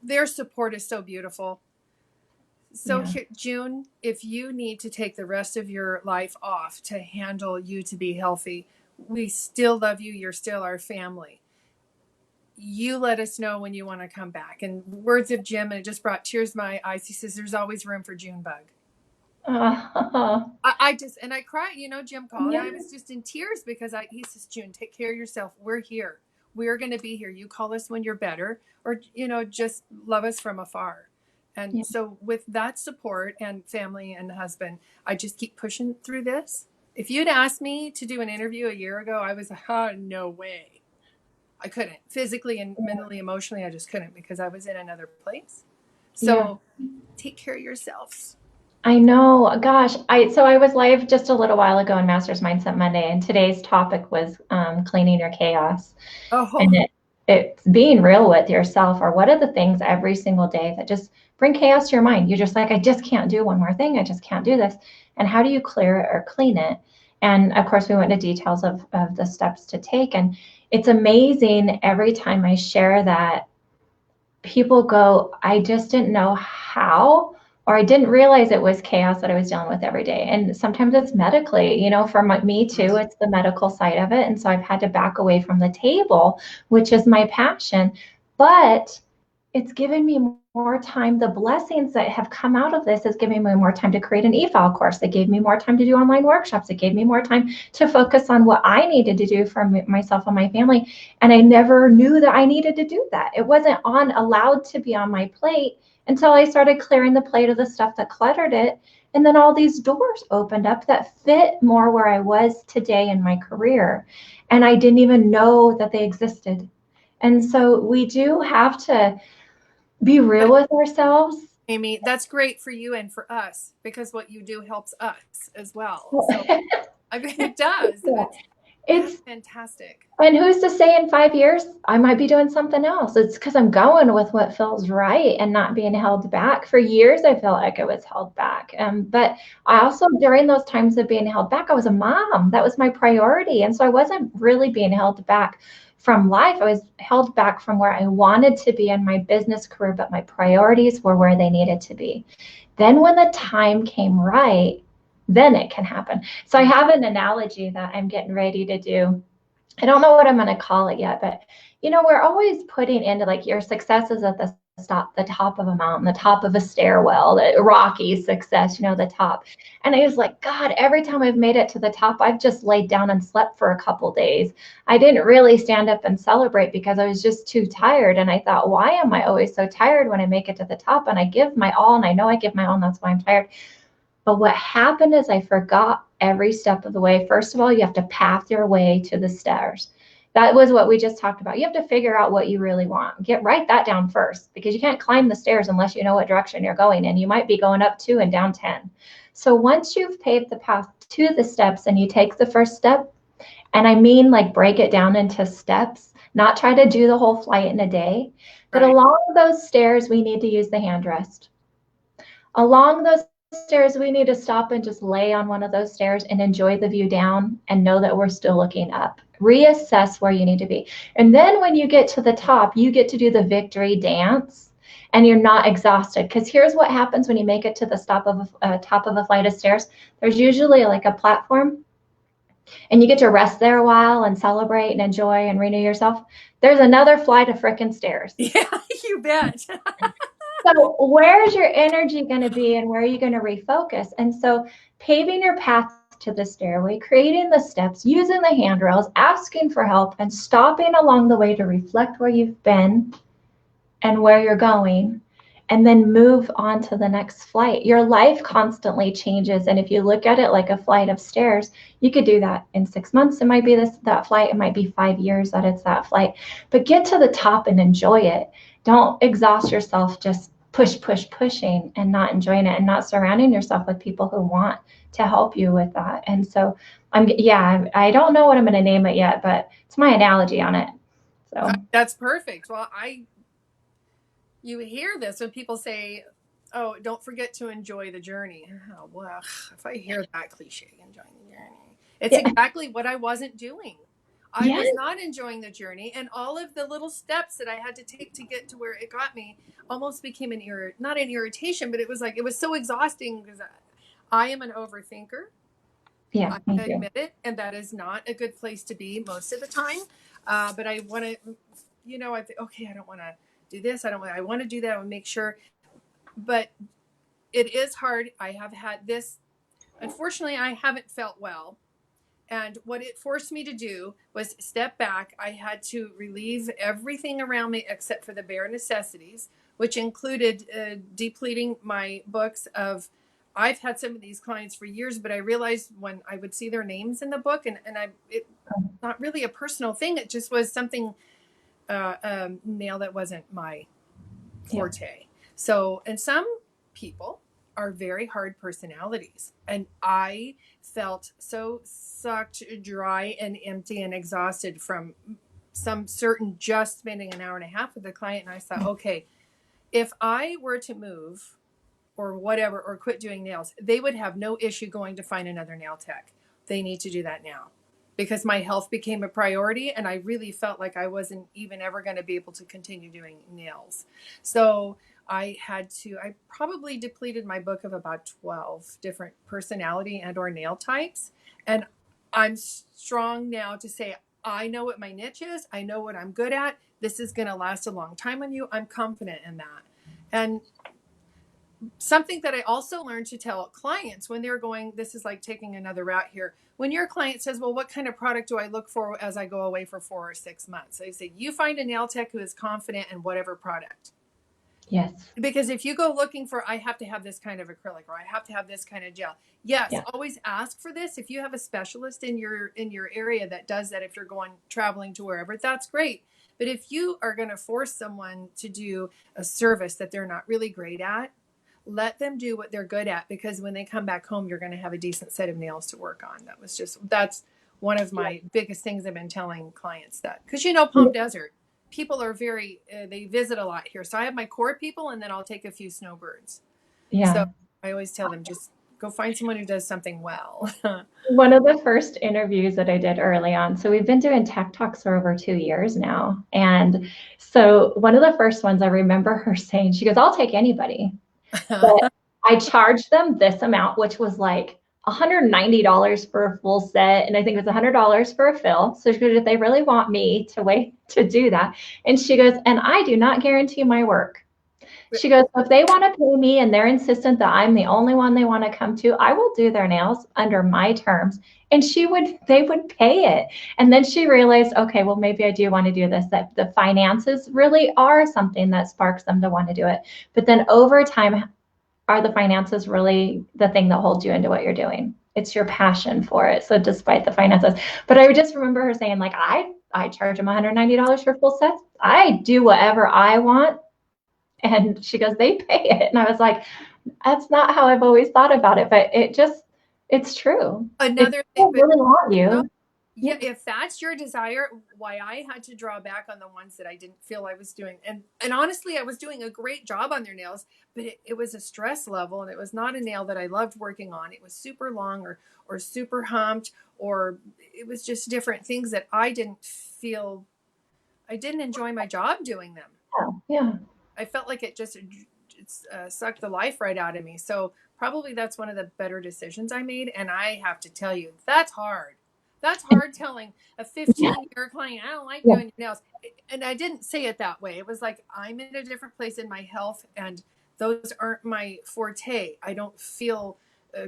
their support is so beautiful. So Yeah. June, if you need to take the rest of your life off to handle you to be healthy, we still love you. You're still our family. You let us know when you want to come back. And words of Jim, and it just brought tears to my eyes. He says, there's always room for Junebug. I just, and I cried, Jim called and Yeah. I was just in tears because he says, June, take care of yourself. We're here. We're going to be here. You call us when you're better, or, just love us from afar. And Yeah. so with that support and family and husband, I just keep pushing through this. If you'd asked me to do an interview a year ago, I was like, oh, no way. I couldn't physically and mentally, emotionally. I just couldn't because I was in another place. Yeah. So take care of yourselves. I know. Gosh, I was live just a little while ago in Masters Mindset Monday, and today's topic was cleaning your chaos. Oh, And it's being real with yourself, or what are the things every single day that just bring chaos to your mind? You're just like, I just can't do one more thing. I just can't do this. And how do you clear it or clean it? And of course, we went into details of the steps to take. And it's amazing every time I share that people go, I just didn't know how, or I didn't realize it was chaos that I was dealing with every day. And sometimes it's medically, for me too, it's the medical side of it. And so I've had to back away from the table, which is my passion. But it's given me more time. The blessings that have come out of this is giving me more time to create an e-file course. It gave me more time to do online workshops. It gave me more time to focus on what I needed to do for myself and my family. And I never knew that I needed to do that. It wasn't allowed to be on my plate until I started clearing the plate of the stuff that cluttered it. And then all these doors opened up that fit more where I was today in my career. And I didn't even know that they existed. And so we do have to be real with ourselves. Amy, that's great for you and for us because what you do helps us as well. So I mean, it does. That's It's fantastic. and who's to say in 5 years I might be doing something else? It's because I'm going with what feels right and not being held back. For years, I felt like I was held back. But I also, during those times of being held back, I was a mom. That was my priority. And so I wasn't really being held back from life. I was held back from where I wanted to be in my business career, but my priorities were where they needed to be. Then when the time came right, then it can happen. So I have an analogy that I'm getting ready to do. I don't know what I'm going to call it yet, but we're always putting into like your success is at the top of a mountain, the top of a stairwell, the rocky success, the top. And I was like, God, every time I've made it to the top, I've just laid down and slept for a couple days. I didn't really stand up and celebrate because I was just too tired. And I thought, why am I always so tired when I make it to the top? And I give my all, and I know I give my all, and that's why I'm tired. But what happened is I forgot every step of the way. First of all, you have to path your way to the stairs. That was what we just talked about. You have to figure out what you really want. Write that down first, because you can't climb the stairs unless you know what direction you're going in. You might be going up 2 and down 10. So once you've paved the path to the steps and you take the first step, And I mean, like, break it down into steps, not try to do the whole flight in a day. But Right. along those stairs, we need to use the hand rest. Along those stairs, we need to stop and just lay on one of those stairs and enjoy the view down and know that we're still looking up. Reassess where you need to be. And then when you get to the top, you get to do the victory dance and you're not exhausted. Because here's what happens when you make it to the top of a flight of stairs. There's usually like a platform and you get to rest there a while and celebrate and enjoy and renew yourself. There's another flight of frickin' stairs. Yeah, you bet. So where's your energy going to be and where are you going to refocus? And so paving your path to the stairway, creating the steps, using the handrails, asking for help, and stopping along the way to reflect where you've been and where you're going, and then move on to the next flight. Your life constantly changes. And if you look at it like a flight of stairs, you could do that in 6 months. It might be that flight. It might be 5 years that it's that flight. But get to the top and enjoy it. Don't exhaust yourself just pushing and not enjoying it and not surrounding yourself with people who want to help you with that. And so I don't know what I'm going to name it yet, but it's my analogy on it. So That's perfect. Well, you hear this when people say, oh, don't forget to enjoy the journey. Oh, well, if I hear that cliche, enjoying the journey, it's exactly what I wasn't doing. I was not enjoying the journey, and all of the little steps that I had to take to get to where it got me almost became not an irritation, but it was so exhausting because I am an overthinker. Yeah, I admit it, and that is not a good place to be most of the time. But I want to, I think, okay, I don't want to do this. I want to do that. I want to make sure, but it is hard. I have had this. Unfortunately, I haven't felt well. And what it forced me to do was step back. I had to relieve everything around me except for the bare necessities, which included depleting my books of. I've had some of these clients for years, but I realized when I would see their names in the book, and it's not really a personal thing. It just was something, nail that wasn't my forte. Yeah. So, and some people are very hard personalities, and I felt so sucked dry and empty and exhausted from some certain just spending an hour and a half with the client. And I thought, okay, if I were to move or whatever, or quit doing nails, they would have no issue going to find another nail tech. They need to do that now because my health became a priority, and I really felt like I wasn't even ever going to be able to continue doing nails. So I probably depleted my book of about 12 different personality and or nail types. And I'm strong now to say, I know what my niche is. I know what I'm good at. This is going to last a long time on you. I'm confident in that. And something that I also learned to tell clients when they're going, this is like taking another route here. When your client says, well, what kind of product do I look for as I go away for 4 or 6 months? I say, you find a nail tech who is confident in whatever product. Yes. Because if you go looking for, I have to have this kind of acrylic, or I have to have this kind of gel. Yes, always ask for this. If you have a specialist in your area that does that, if you're traveling to wherever, that's great. But if you are going to force someone to do a service that they're not really great at, let them do what they're good at, because when they come back home, you're going to have a decent set of nails to work on. That's one of my biggest things I've been telling clients, that, because Palm Desert, people are they visit a lot here. So I have my core people, and then I'll take a few snowbirds. Yeah. So I always tell them, just go find someone who does something well. One of the first interviews that I did early on, so we've been doing Tech Talks for over 2 years now. And so one of the first ones, I remember her saying, she goes, I'll take anybody. But I charged them this amount, which was like $190 for a full set. And I think it was $100 for a fill. So she goes, if they really want me to do that. And she goes, and I do not guarantee my work. She goes, if they want to pay me and they're insistent that I'm the only one they want to come to, I will do their nails under my terms. And they would pay it. And then she realized, okay, well, maybe I do want to do this, that the finances really are something that sparks them to want to do it. But then over time, are the finances really the thing that holds you into what you're doing? It's your passion for it. So despite the finances, but I just remember her saying, like, I charge them $190 for full sets. I do whatever I want. And she goes, they pay it. And I was like, that's not how I've always thought about it, but it's true. Another thing, really want you. Yeah, if that's your desire, why I had to draw back on the ones that I didn't feel I was doing. And honestly, I was doing a great job on their nails, but it was a stress level, and it was not a nail that I loved working on. It was super long or super humped, or it was just different things that I didn't feel, I didn't enjoy my job doing them. Yeah. I felt like sucked the life right out of me. So probably that's one of the better decisions I made. And I have to tell you, that's hard. That's hard telling a Yeah. 15-year client, I don't like Yeah. doing your nails. And I didn't say it that way. It was like, I'm in a different place in my health, and those aren't my forte. I don't feel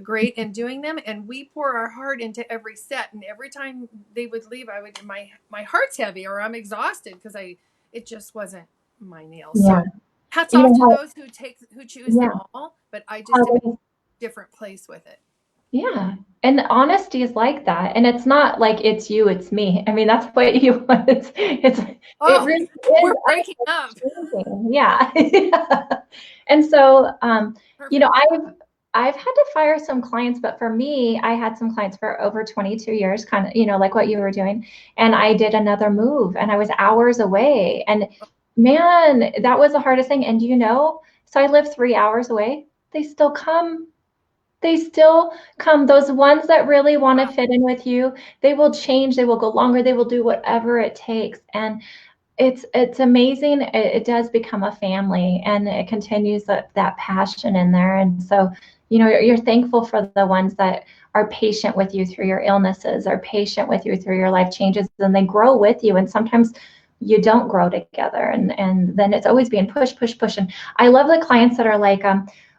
great in doing them. And we pour our heart into every set. And every time they would leave, my heart's heavy, or I'm exhausted because it just wasn't my nails. Yeah. So hats You off know to those who choose them yeah. all, but I just am in How a different place with it. Yeah. And honesty is like that. And it's not like it's you, it's me. I mean, that's what you want. It Oh, really we're is breaking up. changing. Yeah. Yeah. And so, Perfect. I've had to fire some clients, but for me, I had some clients for over 22 years, kind of, like what you were doing. And I did another move and I was hours away. And man, that was the hardest thing. And so I live 3 hours away. They still come they still come. Those ones that really want to Wow. fit in with you, they will change, they will go longer, they will do whatever it takes. And it's amazing. It does become a family and it continues that passion in there. And so, you're thankful for the ones that are patient with you through your illnesses, are patient with you through your life changes, and they grow with you. And sometimes you don't grow together. And then it's always being push, push, push. And I love the clients that are like,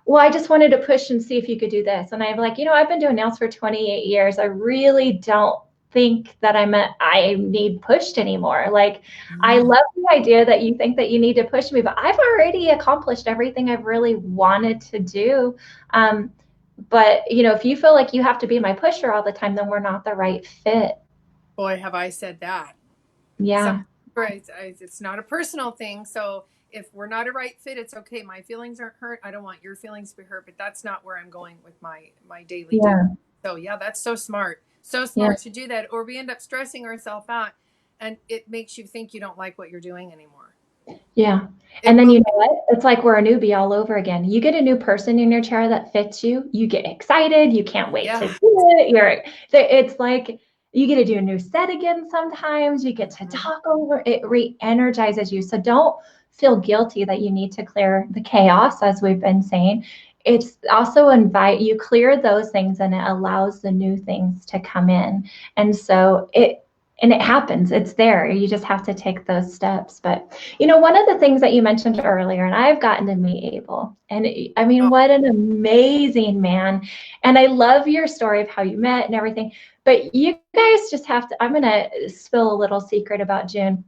well, I just wanted to push and see if you could do this. And I'm like, I've been doing nails for 28 years. I really don't think that I need pushed anymore. Like, I Mm. love the idea that you think that you need to push me, but I've already accomplished everything I've really wanted to do. But if you feel like you have to be my pusher all the time, then we're not the right fit. Boy, have I said that. So, Yeah. right, it's not a personal thing. So if we're not a right fit, it's okay. My feelings aren't hurt. I don't want your feelings to be hurt, but that's not where I'm going with my daily duty. Yeah. So yeah, that's so smart. So Yeah. smart to do that, or we end up stressing ourselves out, and it makes you think you don't like what you're doing anymore. Yeah. And It then will. you know what? It's like we're a newbie all over again. You get a new person in your chair that fits you, you get excited, you can't wait to Yeah. do it. It's like you get to do a new set again sometimes, you get to Mhm. talk over, it re-energizes you. So don't feel guilty that you need to clear the chaos, as we've been saying. It's also invite you clear those things and it allows the new things to come in. And so it happens, it's there. You just have to take those steps. But one of the things that you mentioned earlier, and I've gotten to meet Abel, and I mean, Oh, what an amazing man. And I love your story of how you met and everything. But you guys just have to, I'm going to spill a little secret about June.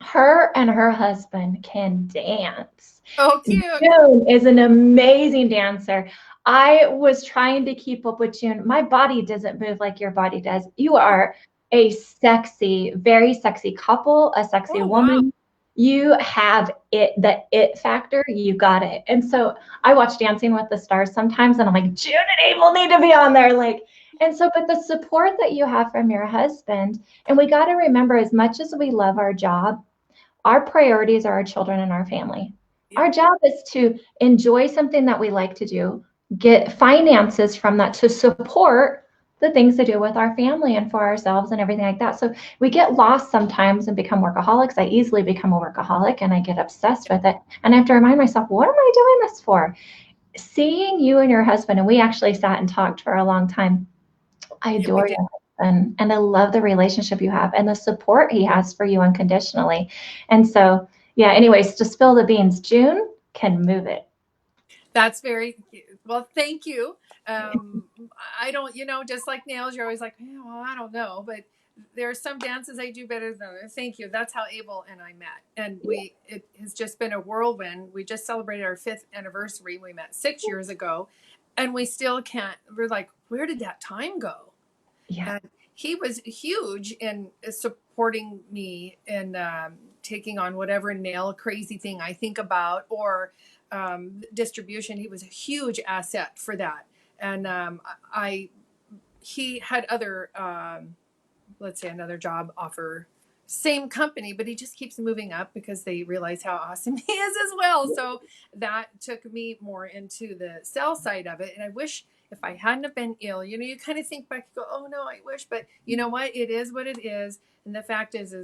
Her and her husband can dance. oh, cute. June is an amazing dancer. I was trying to keep up with June. My body doesn't move like your body does. You are a sexy, very sexy couple, a sexy Oh, wow. woman. You have the it factor. You got it. And so I watch Dancing with the Stars sometimes, and I'm like, June and Abel need to be on there. Like, and so, but the support that you have from your husband, and we got to remember, as much as we love our job, our priorities are our children and our family. Yeah. Our job is to enjoy something that we like to do, get finances from that to support the things to do with our family and for ourselves and everything like that. So we get lost sometimes and become workaholics. I easily become a workaholic and I get obsessed with it. And I have to remind myself, what am I doing this for? Seeing you and your husband, and we actually sat and talked for a long time. I Yeah, we adore did. your husband and I love the relationship you have and the support he has for you unconditionally. And so, yeah, anyways, to spill the beans, June can move it. That's very well. Thank you. Um, I don't, just like nails, you're always like, yeah, well, I don't know, but there are some dances I do better than others. Thank you. That's how Abel and I met, and it has just been a whirlwind. We just celebrated our 5th anniversary. We met 6 years ago, and we still can't. We're like, where did that time go? Yeah. And he was huge in supporting me in taking on whatever nail crazy thing I think about, or distribution. He was a huge asset for that. And I he had other let's say another job offer, same company, but he just keeps moving up because they realize how awesome he is as well. So that took me more into the sales side of it. And I wish if I hadn't have been ill, you kind of think back, you go, oh no, I wish, but you know what? It is what it is. And the fact is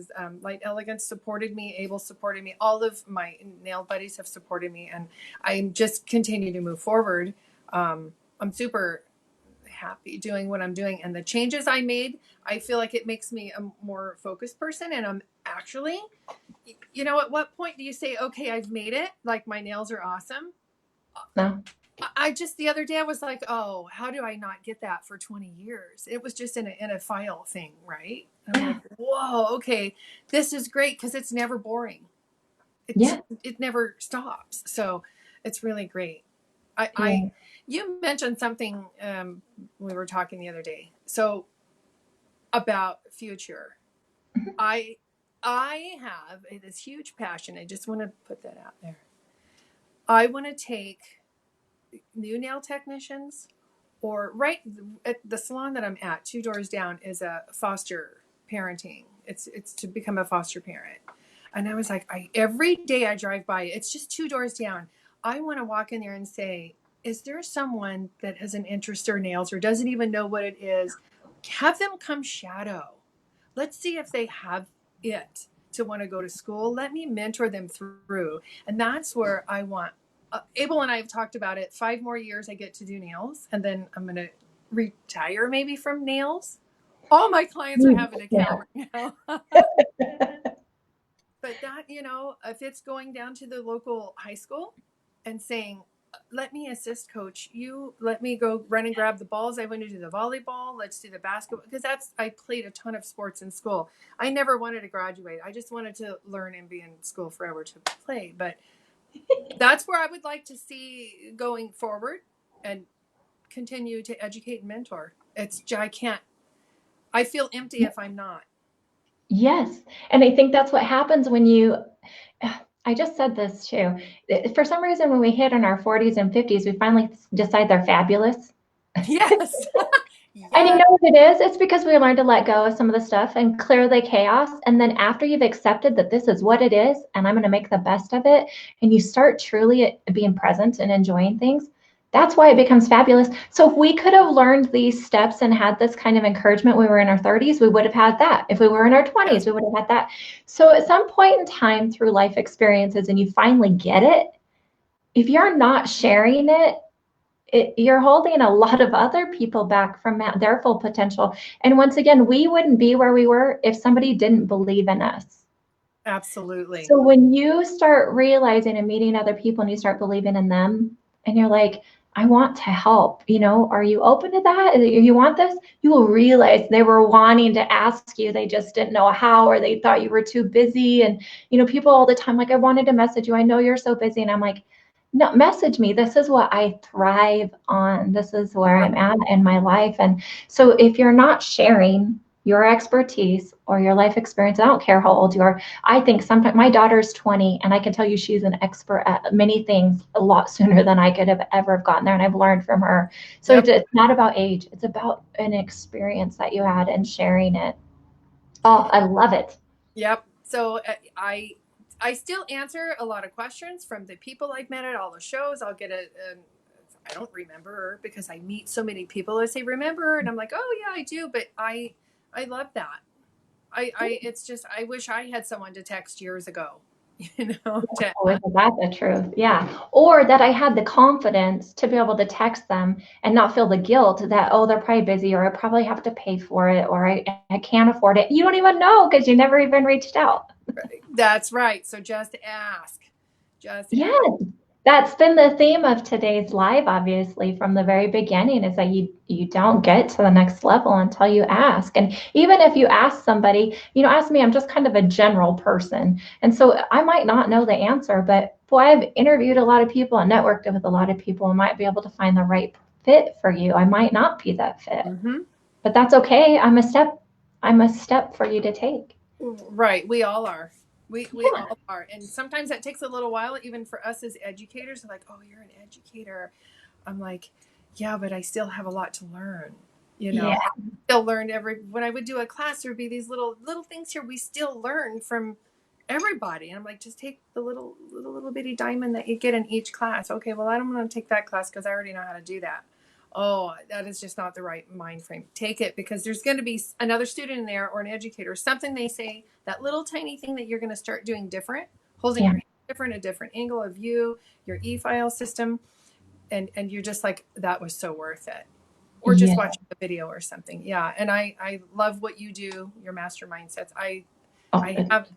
Light Elegance supported me, Able supported me. All of my nail buddies have supported me, and I'm just continuing to move forward. I'm super happy doing what I'm doing, and the changes I made, I feel like it makes me a more focused person. And I'm actually, at what point do you say, okay, I've made it? Like my nails are awesome. No. I just, the other day I was like, oh, how do I not get that for 20 years? It was just in a file thing, right? And I'm like, whoa, okay, this is great because it's never boring. It never stops. So it's really great. You mentioned something we were talking the other day. So about future, I have this huge passion. I just want to put that out there. I want to take new nail technicians, or right at the salon that I'm at, 2 doors down is a foster parenting. It's to become a foster parent. And I was like, every day I drive by, it's just 2 doors down. I want to walk in there and say, is there someone that has an interest in nails or doesn't even know what it is? Have them come shadow. Let's see if they have it to want to go to school. Let me mentor them through. And that's where I want. Abel and I have talked about it. 5 more years I get to do nails, and then I'm going to retire maybe from nails. All my clients are having a camera now. But that, if it's going down to the local high school and saying, let me assist coach, you let me go run and grab the balls. I want to do the volleyball. Let's do the basketball. Because I played a ton of sports in school. I never wanted to graduate. I just wanted to learn and be in school forever to play. But that's where I would like to see going forward and continue to educate and mentor. I feel empty if I'm not. Yes. And I think that's what happens when I just said this too. For some reason, when we hit in our 40s and 50s, we finally decide they're fabulous. Yes. Yes. And you know what it is? It's because we learned to let go of some of the stuff and clear the chaos. And then after you've accepted that this is what it is, and I'm going to make the best of it, and you start truly being present and enjoying things, that's why it becomes fabulous. So if we could have learned these steps and had this kind of encouragement when we were in our 30s, we would have had that. If we were in our 20s, we would have had that. So at some point in time through life experiences and you finally get it, if you're not sharing it, you're holding a lot of other people back from their full potential. And once again, we wouldn't be where we were if somebody didn't believe in us. Absolutely. So when you start realizing and meeting other people and you start believing in them and you're like, I want to help, are you open to that? You want this? You will realize they were wanting to ask you. They just didn't know how, or they thought you were too busy. And, people all the time, like, I wanted to message you. I know you're so busy. And I'm like, no, message me. This is what I thrive on. This is where I'm at in my life. And so if you're not sharing your expertise or your life experience, I don't care how old you are. I think sometimes my daughter's 20 and I can tell you she's an expert at many things a lot sooner than I could have ever gotten there. And I've learned from her. So It's not about age. It's about an experience that you had and sharing it. Oh, I love it. Yep. So I still answer a lot of questions from the people I've met at all the shows. I'll get I don't remember because I meet so many people. I say, remember? And I'm like, oh yeah, I do. But I love that. It's just, I wish I had someone to text years ago, That's the truth. Yeah. Or that I had the confidence to be able to text them and not feel the guilt that, oh, they're probably busy, or I probably have to pay for it, or I can't afford it. You don't even know because you never even reached out. That's right. So just ask. Ask. That's been the theme of today's live, obviously, from the very beginning, is that you don't get to the next level until you ask. And even if you ask somebody, ask me, I'm just kind of a general person. And so I might not know the answer, but boy, I've interviewed a lot of people and networked with a lot of people and might be able to find the right fit for you. I might not be that fit, but that's okay. I'm a step for you to take. Right. We all are. We all are. And sometimes that takes a little while, even for us as educators. They're like, oh, you're an educator. I'm like, yeah, but I still have a lot to learn, Yeah. still learn when I would do a class, there would be these little things here we still learn from everybody. And I'm like, just take the little bitty diamond that you get in each class. Okay, well, I don't want to take that class because I already know how to do that. Oh, that is just not the right mind frame. Take it, because there's going to be another student in there or an educator, something they say, that little tiny thing that you're going to start doing different, holding Yeah. your hand different, a different angle of view, your e-file system. And you're just like, that was so worth it. Or just Yeah. watching the video or something. Yeah. And I love what you do, your master mindsets. Oh, I have,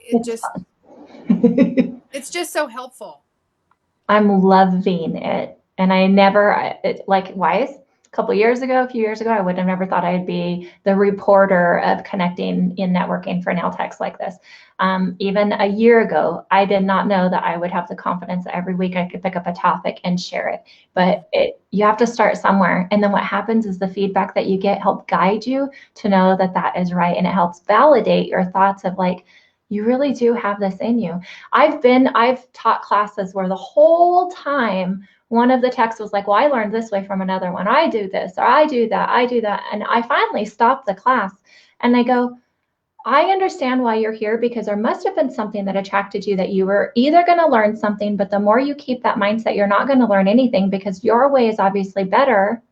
it's fun. it's just so helpful. I'm loving it. And I never, like, wise, a couple of years ago, a few years ago, I would have never thought I'd be the reporter of connecting in networking for nail techs like this. Even a year ago, I did not know that I would have the confidence that every week I could pick up a topic and share it. But you have to start somewhere. And then what happens is the feedback that you get help guide you to know that that is right. And it helps validate your thoughts of like, you really do have this in you. I've taught classes where the whole time one of the texts was like, well, I learned this way from another one. I do this, or I do that, I do that. And I finally stopped the class and I go, I understand why you're here, because there must have been something that attracted you, that you were either going to learn something, but the more you keep that mindset, you're not going to learn anything because your way is obviously better,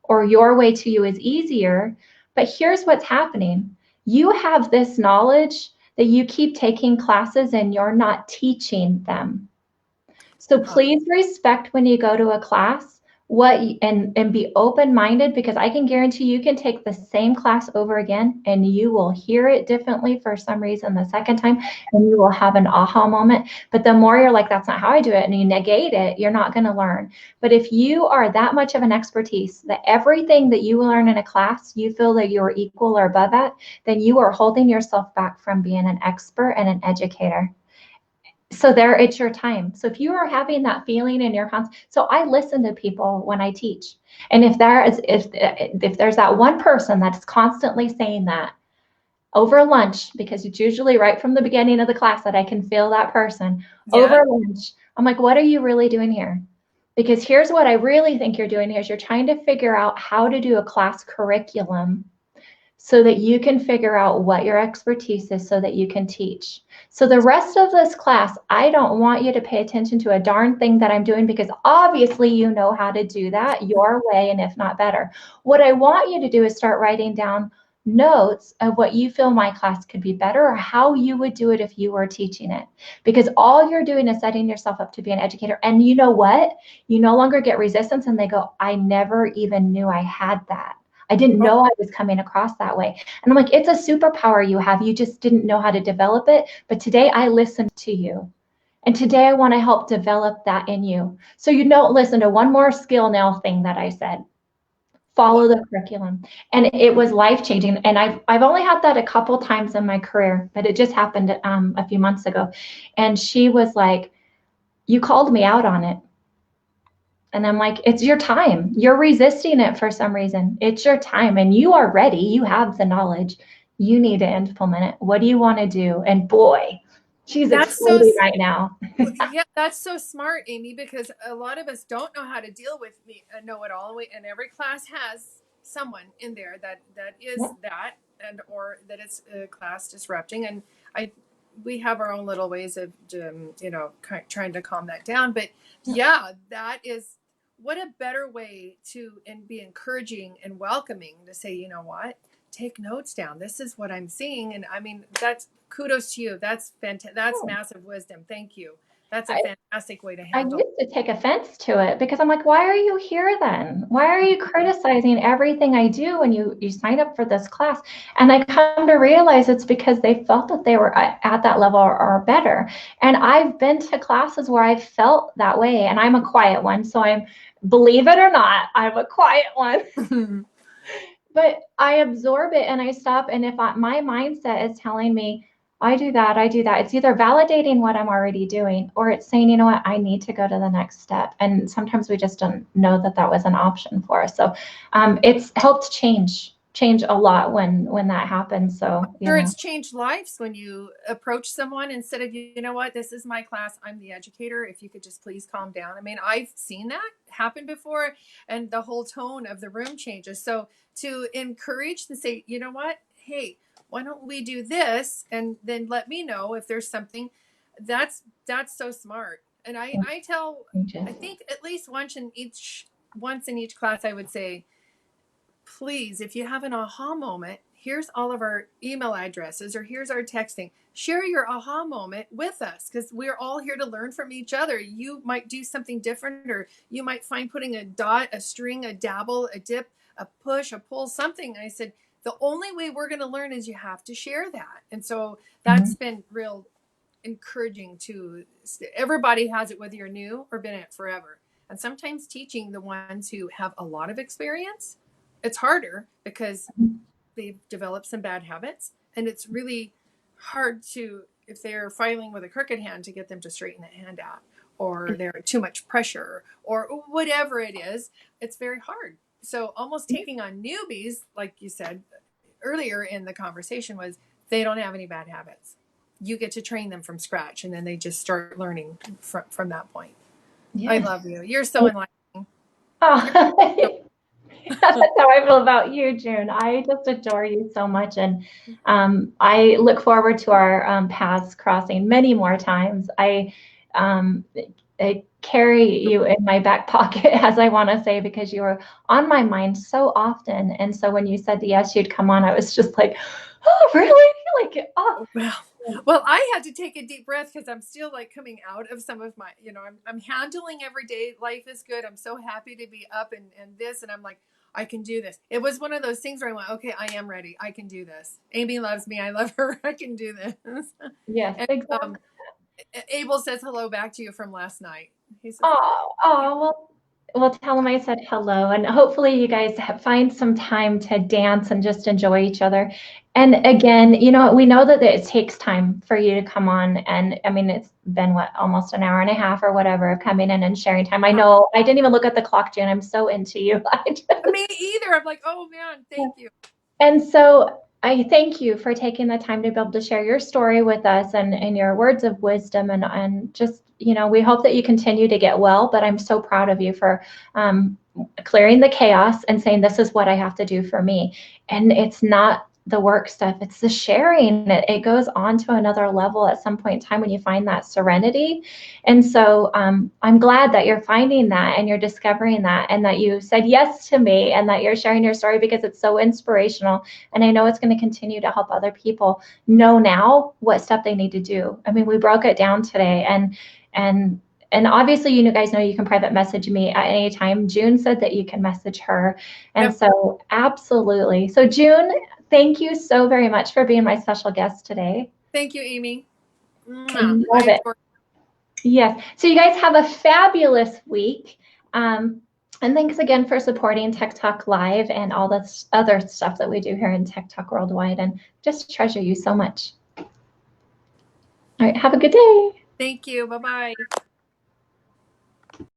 or your way to you is easier. But here's what's happening. You have this knowledge that you keep taking classes and you're not teaching them. So please respect when you go to a class and be open-minded, because I can guarantee you can take the same class over again and you will hear it differently for some reason the second time, and you will have an aha moment. But the more you're like, that's not how I do it, and you negate it, you're not going to learn. But if you are that much of an expertise that everything that you learn in a class, you feel that you're equal or above at, then you are holding yourself back from being an expert and an educator. So there, it's your time. So if you are having that feeling in your hands, so I listen to people when I teach, and if there's that one person that's constantly saying that over lunch, because it's usually right from the beginning of the class that I can feel that person over lunch, I'm like, what are you really doing here? Because here's what I really think you're doing here is you're trying to figure out how to do a class curriculum so that you can figure out what your expertise is so that you can teach. So the rest of this class, I don't want you to pay attention to a darn thing that I'm doing, because obviously you know how to do that your way, and if not better. What I want you to do is start writing down notes of what you feel my class could be better, or how you would do it if you were teaching it. Because all you're doing is setting yourself up to be an educator. And you know what? You no longer get resistance, and they go, I never even knew I had that. I didn't know I was coming across that way. And I'm like, it's a superpower you have. You just didn't know how to develop it. But today I listened to you. And today I want to help develop that in you. So you don't listen to one more skill nail thing that I said. Follow the curriculum. And it was life-changing. And I've only had that a couple times in my career, but it just happened a few months ago. And she was like, you called me out on it. And I'm like, it's your time. You're resisting it for some reason. It's your time, and you are ready. You have the knowledge. You need to implement it. What do you want to do? And boy, she's exploding right now. Yeah, that's so smart, Amy, because a lot of us don't know how to deal with know-it-all, and every class has someone in there that is that, and or that it's class disrupting. And we have our own little ways of trying to calm that down. But yeah, that is, what a better way to be encouraging and welcoming to say, you know what, take notes down. This is what I'm seeing. And I mean, that's kudos to you. That's fantastic. That's massive wisdom. Thank you. That's a fantastic way to handle it. I used to take offense to it, because I'm like, why are you here then? Why are you criticizing everything I do when you sign up for this class? And I come to realize it's because they felt that they were at that level or better. And I've been to classes where I felt that way, and I'm a quiet one. So believe it or not, I'm a quiet one. But I absorb it and I stop. And if my mindset is telling me, I do that, it's either validating what I'm already doing, or it's saying, you know what, I need to go to the next step. And sometimes we just don't know that that was an option for us. So it's helped change change a lot when that happens. So, you Sure, know. it's changed lives when you approach someone instead of, you know what, this is my class, I'm the educator. If you could just please calm down. I mean, I've seen that happen before, and the whole tone of the room changes. So to encourage to say, you know what, hey, why don't we do this, and then let me know if there's something. That's so smart. And I tell, I think at least once in each class, I would say, please, if you have an aha moment, here's all of our email addresses, or here's our texting. Share your aha moment with us, because we're all here to learn from each other. You might do something different, or you might find putting a dot, a string, a dabble, a dip, a push, a pull, something. I said, the only way we're going to learn is you have to share that. And so that's been real encouraging to everybody. Has it, whether you're new or been in it forever. And sometimes teaching the ones who have a lot of experience, it's harder because they've developed some bad habits, and it's really hard to, if they're filing with a crooked hand, to get them to straighten the hand out, or they're too much pressure, or whatever it is. It's very hard. So almost taking on newbies, like you said earlier in the conversation, was they don't have any bad habits. You get to train them from scratch, and then they just start learning from that point. Yes. I love you. You're so enlightening. Oh. That's how I feel about you, June. I just adore you so much, and I look forward to our paths crossing many more times. I carry you in my back pocket, as I want to say, because you are on my mind so often. And so when you said yes, you'd come on, I was just like, oh, really? Like, oh. Well, I had to take a deep breath, because I'm still like coming out of some of my, I'm handling every day. Life is good. I'm so happy to be up and this, and I'm like, I can do this. It was one of those things where I went, okay, I am ready. I can do this. Amy loves me. I love her. I can do this. Yes, and, exactly. Abel says hello back to you from last night. He says, well, tell him I said hello, and hopefully you guys find some time to dance and just enjoy each other. And again, we know that it takes time for you to come on, and I mean, it's been almost an hour and a half or whatever of coming in and sharing time. I know I didn't even look at the clock, Jen. I'm so into you. Me either. I'm like, oh man, thank you. And so I thank you for taking the time to be able to share your story with us, and your words of wisdom, and just, we hope that you continue to get well, but I'm so proud of you for clearing the chaos and saying, this is what I have to do for me. And it's not the work stuff, it's the sharing. It goes on to another level at some point in time when you find that serenity. And so I'm glad that you're finding that, and you're discovering that, and that you said yes to me, and that you're sharing your story, because it's so inspirational. And I know it's going to continue to help other people know now what stuff they need to do. I mean, we broke it down today, and obviously, you guys know you can private message me at any time. June said that you can message her. And so absolutely. So June, thank you so very much for being my special guest today. Thank you, Amy. I love it. Yes. So you guys have a fabulous week. And thanks again for supporting Tech Talk Live and all the other stuff that we do here in Tech Talk Worldwide. And just treasure you so much. All right. Have a good day. Thank you. Bye-bye.